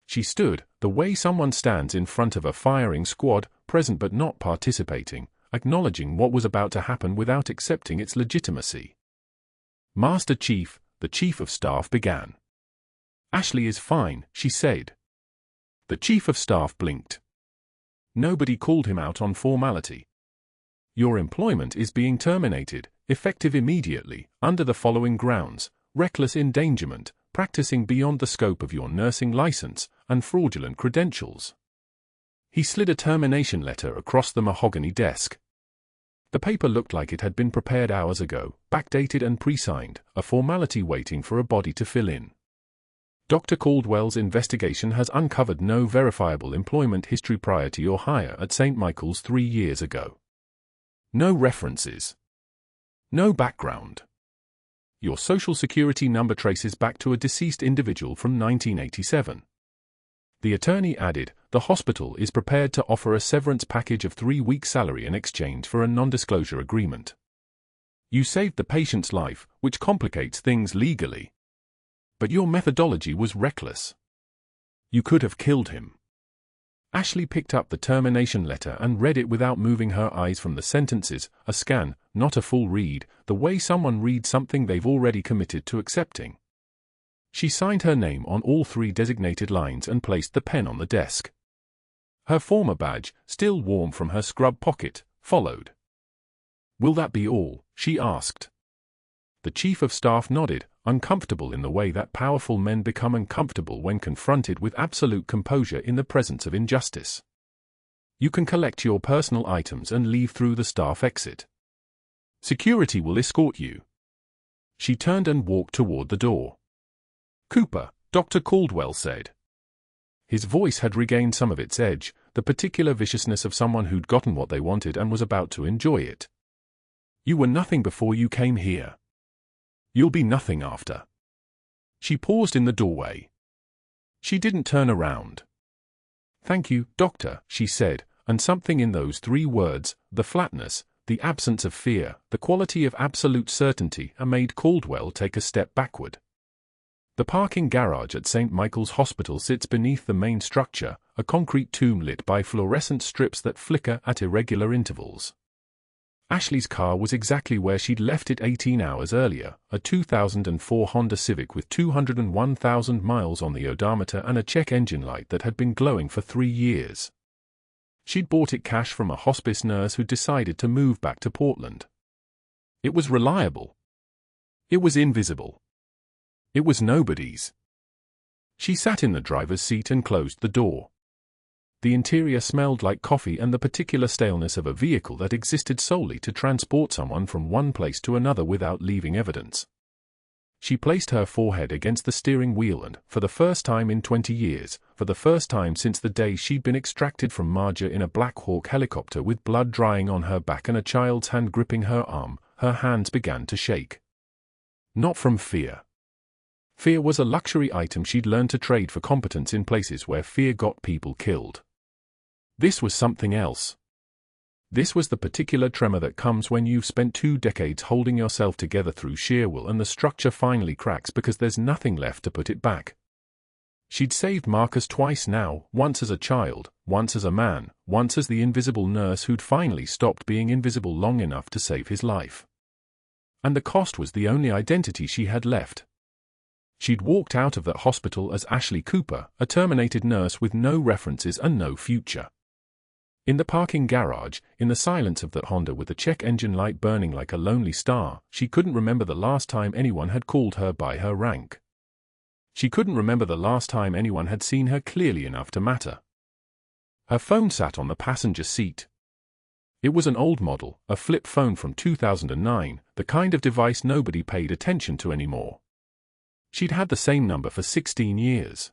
She stood, the way someone stands in front of a firing squad, present but not participating, acknowledging what was about to happen without accepting its legitimacy. "Master Chief," the chief of staff began. "Ashley is fine," she said. The chief of staff blinked. Nobody called him out on formality. "Your employment is being terminated, effective immediately, under the following grounds: reckless endangerment, practicing beyond the scope of your nursing license, and fraudulent credentials." He slid a termination letter across the mahogany desk. The paper looked like it had been prepared hours ago, backdated and pre-signed, a formality waiting for a body to fill in. Dr. Caldwell's investigation has uncovered no verifiable employment history prior to your hire at St. Michael's 3 years ago. No references. No background. Your social security number traces back to a deceased individual from 1987. The attorney added, "The hospital is prepared to offer a severance package of 3 weeks' salary in exchange for a non-disclosure agreement. You saved the patient's life, which complicates things legally. But your methodology was reckless. You could have killed him." Ashley picked up the termination letter and read it without moving her eyes from the sentences, a scan, not a full read, the way someone reads something they've already committed to accepting. She signed her name on all 3 designated lines and placed the pen on the desk. Her former badge, still warm from her scrub pocket, followed. "Will that be all?" she asked. The chief of staff nodded, uncomfortable in the way that powerful men become uncomfortable when confronted with absolute composure in the presence of injustice. "You can collect your personal items and leave through the staff exit. Security will escort you." She turned and walked toward the door. "Cooper," Dr. Caldwell said. His voice had regained some of its edge, the particular viciousness of someone who'd gotten what they wanted and was about to enjoy it. "You were nothing before you came here. You'll be nothing after." She paused in the doorway. She didn't turn around. "Thank you, Doctor," she said, and something in those 3 words, the flatness, the absence of fear, the quality of absolute certainty, made Caldwell take a step backward. The parking garage at St. Michael's Hospital sits beneath the main structure, a concrete tomb lit by fluorescent strips that flicker at irregular intervals. Ashley's car was exactly where she'd left it 18 hours earlier, a 2004 Honda Civic with 201,000 miles on the odometer and a check engine light that had been glowing for 3 years. She'd bought it cash from a hospice nurse who decided to move back to Portland. It was reliable. It was invisible. It was nobody's. She sat in the driver's seat and closed the door. The interior smelled like coffee and the particular staleness of a vehicle that existed solely to transport someone from one place to another without leaving evidence. She placed her forehead against the steering wheel and, for the first time in 20 years, for the first time since the day she'd been extracted from Marja in a Black Hawk helicopter with blood drying on her back and a child's hand gripping her arm, her hands began to shake. Not from fear. Fear was a luxury item she'd learned to trade for competence in places where fear got people killed. This was something else. This was the particular tremor that comes when you've spent 2 decades holding yourself together through sheer will and the structure finally cracks because there's nothing left to put it back. She'd saved Marcus twice now, once as a child, once as a man, once as the invisible nurse who'd finally stopped being invisible long enough to save his life. And the cost was the only identity she had left. She'd walked out of that hospital as Ashley Cooper, a terminated nurse with no references and no future. In the parking garage, in the silence of that Honda with the check engine light burning like a lonely star, she couldn't remember the last time anyone had called her by her rank. She couldn't remember the last time anyone had seen her clearly enough to matter. Her phone sat on the passenger seat. It was an old model, a flip phone from 2009, the kind of device nobody paid attention to anymore. She'd had the same number for 16 years.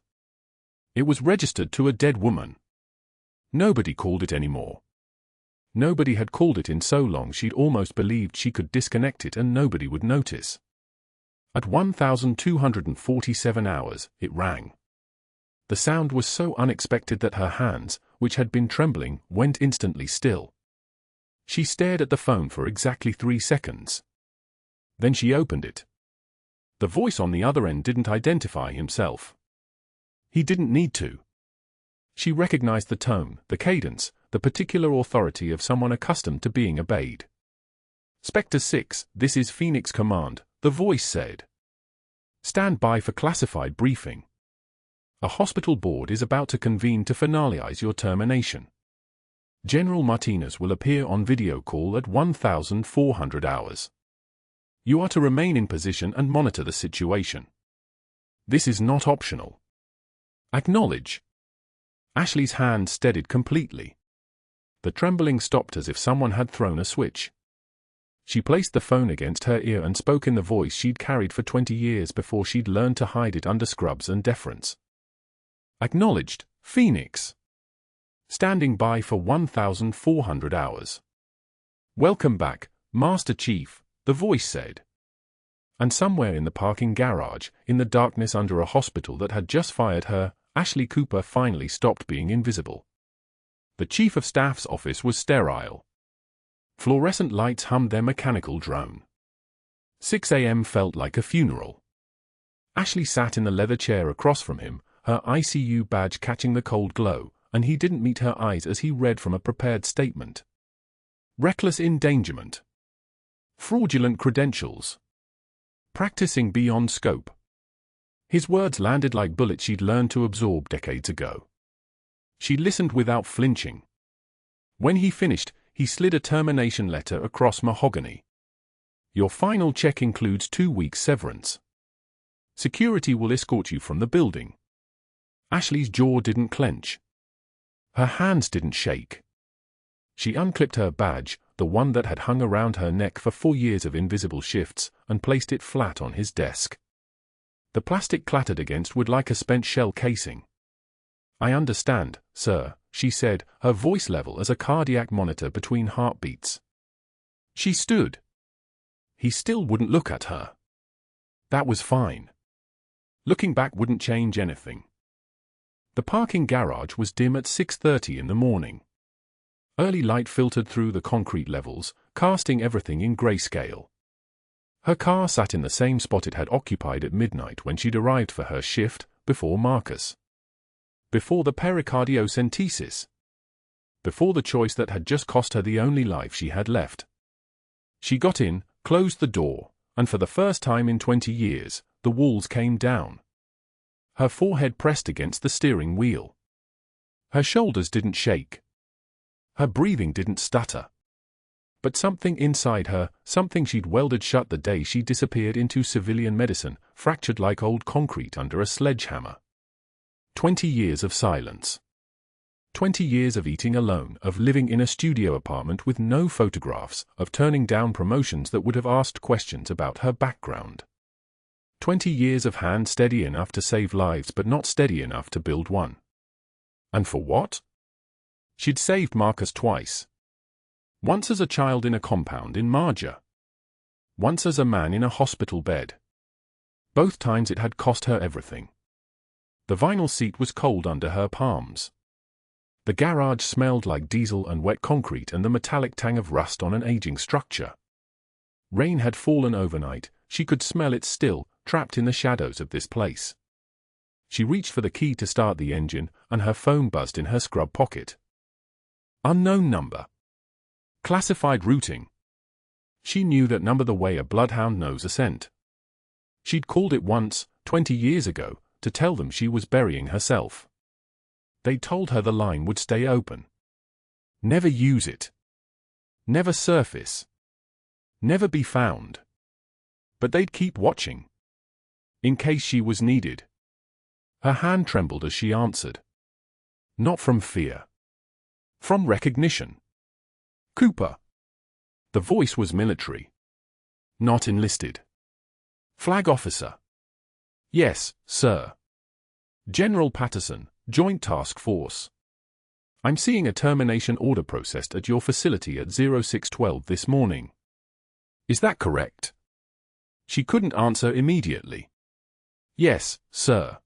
It was registered to a dead woman. Nobody called it anymore. Nobody had called it in so long she'd almost believed she could disconnect it and nobody would notice. At 1,247 hours, it rang. The sound was so unexpected that her hands, which had been trembling, went instantly still. She stared at the phone for exactly 3 seconds. Then she opened it. The voice on the other end didn't identify himself. He didn't need to. She recognized the tone, the cadence, the particular authority of someone accustomed to being obeyed. "Spectre 6, this is Phoenix Command," the voice said. "Stand by for classified briefing. A hospital board is about to convene to finalize your termination. General Martinez will appear on video call at 1,400 hours. You are to remain in position and monitor the situation. This is not optional. Acknowledge." Ashley's hand steadied completely. The trembling stopped as if someone had thrown a switch. She placed the phone against her ear and spoke in the voice she'd carried for 20 years before she'd learned to hide it under scrubs and deference. "Acknowledged, Phoenix. Standing by for 1,400 hours. Welcome back, Master Chief," the voice said. And somewhere in the parking garage, in the darkness under a hospital that had just fired her, Ashley Cooper finally stopped being invisible. The Chief of Staff's office was sterile. Fluorescent lights hummed their mechanical drone. 6 a.m. felt like a funeral. Ashley sat in the leather chair across from him, her ICU badge catching the cold glow, and he didn't meet her eyes as he read from a prepared statement. Reckless endangerment. Fraudulent credentials. Practicing beyond scope. His words landed like bullets she'd learned to absorb decades ago. She listened without flinching. When he finished, he slid a termination letter across mahogany. "Your final check includes 2 weeks severance. Security will escort you from the building." Ashley's jaw didn't clench. Her hands didn't shake. She unclipped her badge, the one that had hung around her neck for 4 years of invisible shifts, and placed it flat on his desk. The plastic clattered against wood like a spent shell casing. "I understand, sir," she said, her voice level as a cardiac monitor between heartbeats. She stood. He still wouldn't look at her. That was fine. Looking back wouldn't change anything. The parking garage was dim at 6:30 in the morning. Early light filtered through the concrete levels, casting everything in grayscale. Her car sat in the same spot it had occupied at midnight when she'd arrived for her shift, before Marcus. Before the pericardiocentesis. Before the choice that had just cost her the only life she had left. She got in, closed the door, and for the first time in 20 years, the walls came down. Her forehead pressed against the steering wheel. Her shoulders didn't shake. Her breathing didn't stutter. But something inside her, something she'd welded shut the day she disappeared into civilian medicine, fractured like old concrete under a sledgehammer. 20 years of silence. 20 years of eating alone, of living in a studio apartment with no photographs, of turning down promotions that would have asked questions about her background. 20 years of hands steady enough to save lives but not steady enough to build one. And for what? She'd saved Marcus twice. Once as a child in a compound in Marja. Once as a man in a hospital bed. Both times it had cost her everything. The vinyl seat was cold under her palms. The garage smelled like diesel and wet concrete and the metallic tang of rust on an aging structure. Rain had fallen overnight, she could smell it still, trapped in the shadows of this place. She reached for the key to start the engine, and her phone buzzed in her scrub pocket. Unknown number. Classified routing. She knew that number the way a bloodhound knows a scent. She'd called it once, 20 years ago, to tell them she was burying herself. They told her the line would stay open. Never use it. Never surface. Never be found. But they'd keep watching. In case she was needed. Her hand trembled as she answered. Not from fear. From recognition. Cooper. The voice was military. Not enlisted. Flag officer. Yes, sir. General Patterson, Joint Task Force. I'm seeing a termination order processed at your facility at 0612 this morning. Is that correct? She couldn't answer immediately. Yes, sir.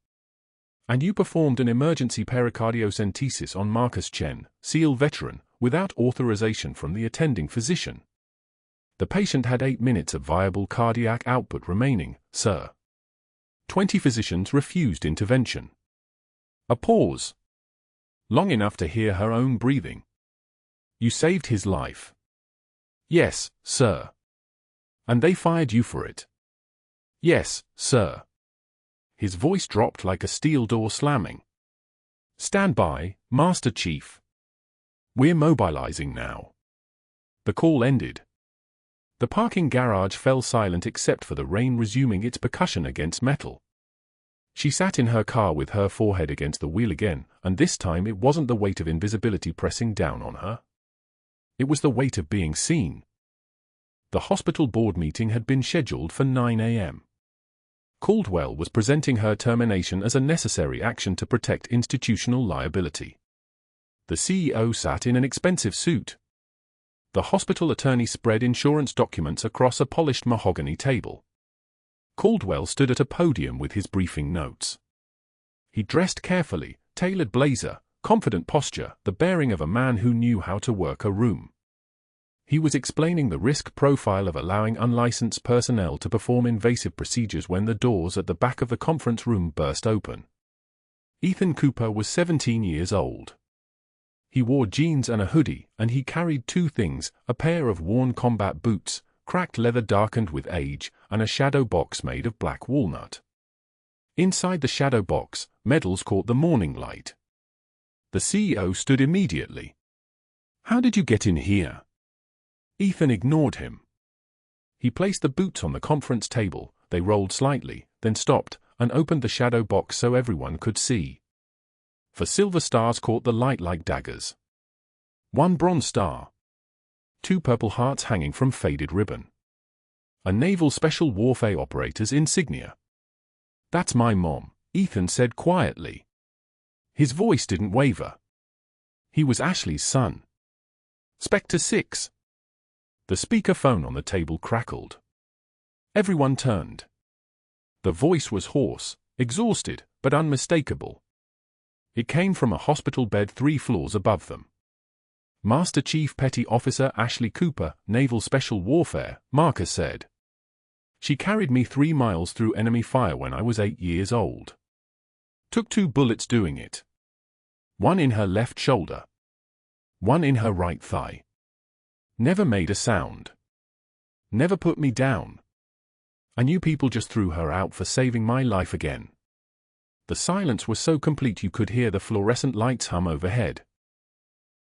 And you performed an emergency pericardiocentesis on Marcus Chen, SEAL veteran, without authorization from the attending physician. The patient had 8 minutes of viable cardiac output remaining, sir. 20 physicians refused intervention. A pause. Long enough to hear her own breathing. You saved his life. Yes, sir. And they fired you for it. Yes, sir. His voice dropped like a steel door slamming. Stand by, Master Chief. We're mobilizing now. The call ended. The parking garage fell silent except for the rain resuming its percussion against metal. She sat in her car with her forehead against the wheel again, and this time it wasn't the weight of invisibility pressing down on her. It was the weight of being seen. The hospital board meeting had been scheduled for 9 a.m. Caldwell was presenting her termination as a necessary action to protect institutional liability. The CEO sat in an expensive suit. The hospital attorney spread insurance documents across a polished mahogany table. Caldwell stood at a podium with his briefing notes. He dressed carefully, tailored blazer, confident posture, the bearing of a man who knew how to work a room. He was explaining the risk profile of allowing unlicensed personnel to perform invasive procedures when the doors at the back of the conference room burst open. Ethan Cooper was 17 years old. He wore jeans and a hoodie, and he carried 2 things, a pair of worn combat boots, cracked leather darkened with age, and a shadow box made of black walnut. Inside the shadow box, medals caught the morning light. The CEO stood immediately. How did you get in here? Ethan ignored him. He placed the boots on the conference table, they rolled slightly, then stopped, and opened the shadow box so everyone could see. 4 silver stars caught the light like daggers. 1 bronze star. 2 purple hearts hanging from faded ribbon. A naval special warfare operator's insignia. That's my mom, Ethan said quietly. His voice didn't waver. He was Ashley's son. Spectre 6. The speakerphone on the table crackled. Everyone turned. The voice was hoarse, exhausted, but unmistakable. It came from a hospital bed 3 floors above them. Master Chief Petty Officer Ashley Cooper, Naval Special Warfare, Marcus said. She carried me 3 miles through enemy fire when I was 8 years old. Took 2 bullets doing it. 1 in her left shoulder. 1 in her right thigh. Never made a sound. Never put me down. And you people just threw her out for saving my life again. The silence was so complete you could hear the fluorescent lights hum overhead.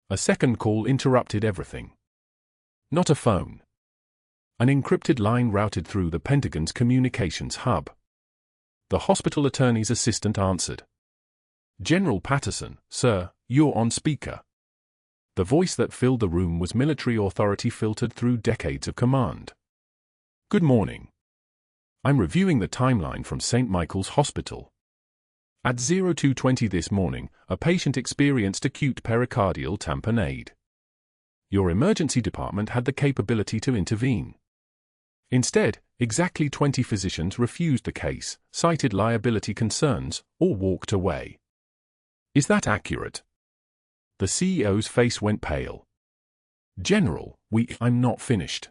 A second call interrupted everything. Not a phone. An encrypted line routed through the Pentagon's communications hub. The hospital attorney's assistant answered. General Patterson, sir, you're on speaker. The voice that filled the room was military authority filtered through decades of command. Good morning. I'm reviewing the timeline from St. Michael's Hospital. At 02:20 this morning, a patient experienced acute pericardial tamponade. Your emergency department had the capability to intervene. Instead, exactly 20 physicians refused the case, cited liability concerns, or walked away. Is that accurate? The CEO's face went pale. General, I'm not finished.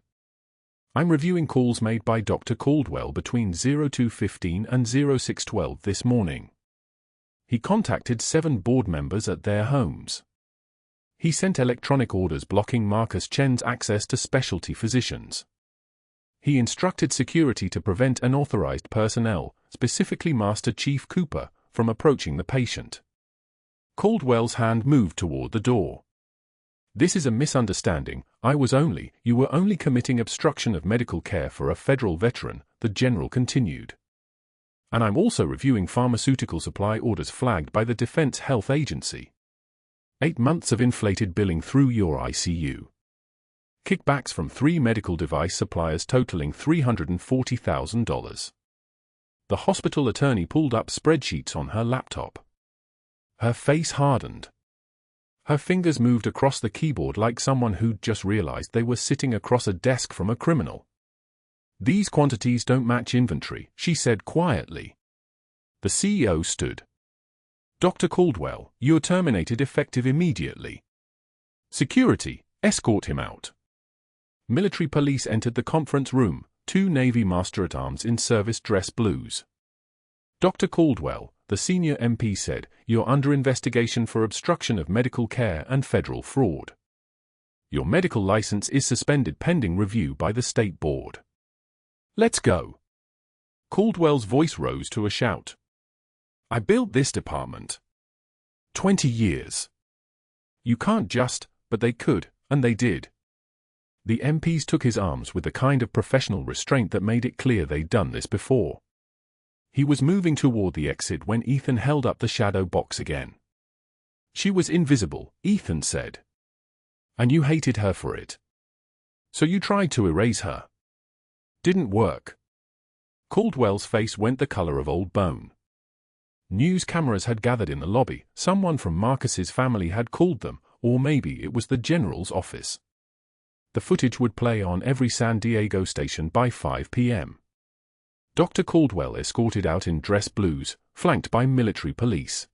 I'm reviewing calls made by Dr. Caldwell between 02:15 and 06:12 this morning. He contacted 7 board members at their homes. He sent electronic orders blocking Marcus Chen's access to specialty physicians. He instructed security to prevent unauthorized personnel, specifically Master Chief Cooper, from approaching the patient. Caldwell's hand moved toward the door. This is a misunderstanding. You were only committing obstruction of medical care for a federal veteran, the general continued. And I'm also reviewing pharmaceutical supply orders flagged by the Defense Health Agency. 8 months of inflated billing through your ICU. Kickbacks from 3 medical device suppliers totaling $340,000. The hospital attorney pulled up spreadsheets on her laptop. Her face hardened. Her fingers moved across the keyboard like someone who'd just realized they were sitting across a desk from a criminal. These quantities don't match inventory, she said quietly. The CEO stood. Dr. Caldwell, you're terminated effective immediately. Security, escort him out. Military police entered the conference room, 2 Navy Master-at-Arms in service dress blues. Dr. Caldwell, the senior MP said, you're under investigation for obstruction of medical care and federal fraud. Your medical license is suspended pending review by the state board. Let's go. Caldwell's voice rose to a shout. I built this department. 20 years. You can't just, but they could, and they did. The MPs took his arms with the kind of professional restraint that made it clear they'd done this before. He was moving toward the exit when Ethan held up the shadow box again. She was invisible, Ethan said. And you hated her for it. So you tried to erase her. Didn't work. Caldwell's face went the color of old bone. News cameras had gathered in the lobby, someone from Marcus's family had called them, or maybe it was the general's office. The footage would play on every San Diego station by 5 p.m. Dr. Caldwell escorted out in dress blues, flanked by military police.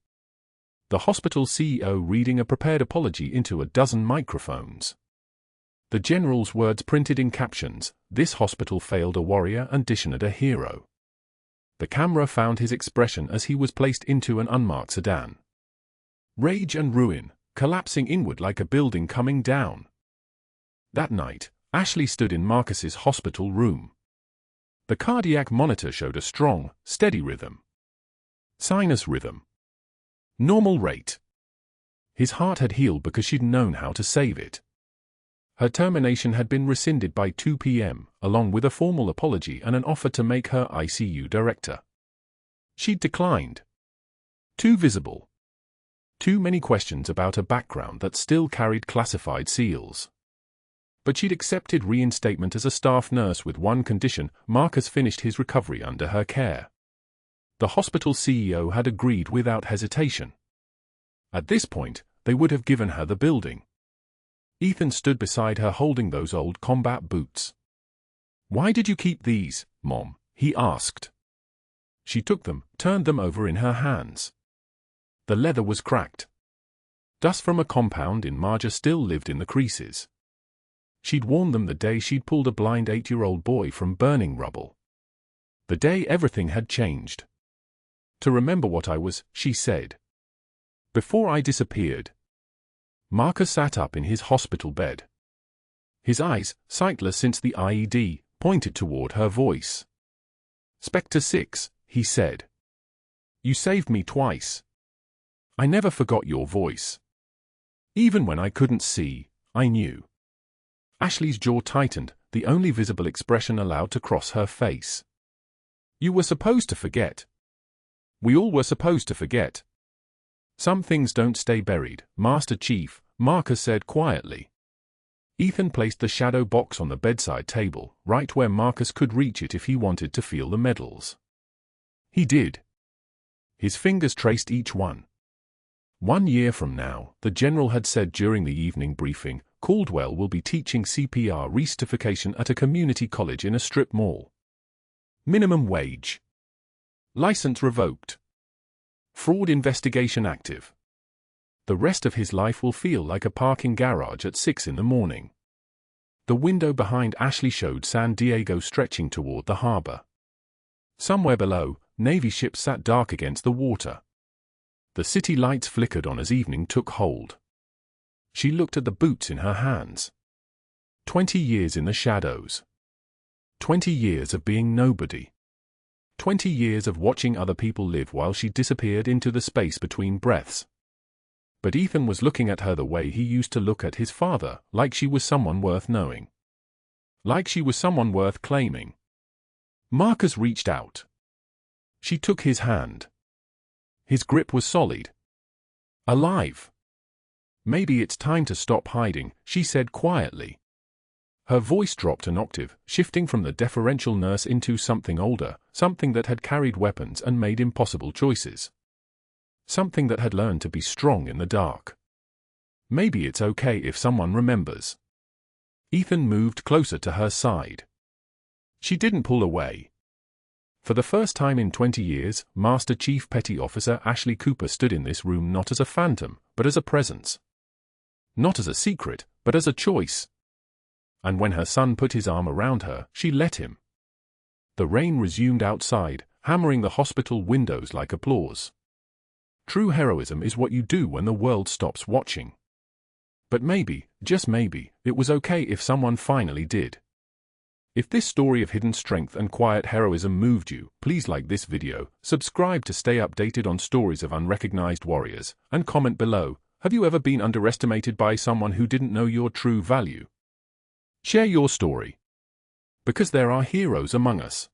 The hospital CEO reading a prepared apology into a dozen microphones. The general's words printed in captions, this hospital failed a warrior and dishonored a hero. The camera found his expression as he was placed into an unmarked sedan. Rage and ruin, collapsing inward like a building coming down. That night, Ashley stood in Marcus's hospital room. The cardiac monitor showed a strong, steady rhythm. Sinus rhythm. Normal rate. His heart had healed because she'd known how to save it. Her termination had been rescinded by 2 p.m., along with a formal apology and an offer to make her ICU director. She'd declined. Too visible. Too many questions about a background that still carried classified seals. But she'd accepted reinstatement as a staff nurse with one condition: Marcus finished his recovery under her care. The hospital CEO had agreed without hesitation. At this point, they would have given her the building. Ethan stood beside her holding those old combat boots. Why did you keep these, Mom? He asked. She took them, turned them over in her hands. The leather was cracked. Dust from a compound in Marja still lived in the creases. She'd worn them the day she'd pulled a blind 8-year-old boy from burning rubble. The day everything had changed. To remember what I was, she said. Before I disappeared. Marcus sat up in his hospital bed. His eyes, sightless since the IED, pointed toward her voice. "Spectre 6, he said. "You saved me twice. I never forgot your voice. Even when I couldn't see, I knew." Ashley's jaw tightened, the only visible expression allowed to cross her face. "You were supposed to forget. We all were supposed to forget. Some things don't stay buried, Master Chief," Marcus said quietly. Ethan placed the shadow box on the bedside table, right where Marcus could reach it if he wanted to feel the medals. He did. His fingers traced each one. 1 year from now, the general had said during the evening briefing, Caldwell will be teaching CPR recertification at a community college in a strip mall. Minimum wage. License revoked. Fraud investigation active. The rest of his life will feel like a parking garage at 6 in the morning. The window behind Ashley showed San Diego stretching toward the harbor. Somewhere below, Navy ships sat dark against the water. The city lights flickered on as evening took hold. She looked at the boots in her hands. 20 years in the shadows. 20 years of being nobody. 20 years of watching other people live while she disappeared into the space between breaths. But Ethan was looking at her the way he used to look at his father, like she was someone worth knowing. Like she was someone worth claiming. Marcus reached out. She took his hand. His grip was solid. Alive. "Maybe it's time to stop hiding," she said quietly. Her voice dropped an octave, shifting from the deferential nurse into something older, something that had carried weapons and made impossible choices. Something that had learned to be strong in the dark. "Maybe it's okay if someone remembers." Ethan moved closer to her side. She didn't pull away. For the first time in 20 years, Master Chief Petty Officer Ashley Cooper stood in this room not as a phantom, but as a presence. Not as a secret, but as a choice. And when her son put his arm around her, she let him. The rain resumed outside, hammering the hospital windows like applause. True heroism is what you do when the world stops watching. But maybe, just maybe, it was okay if someone finally did. If this story of hidden strength and quiet heroism moved you, please like this video, subscribe to stay updated on stories of unrecognized warriors, and comment below, have you ever been underestimated by someone who didn't know your true value? Share your story. Because there are heroes among us.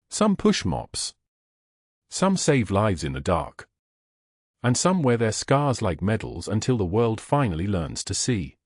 Some push mops. Some save lives in the dark. And some wear their scars like medals until the world finally learns to see.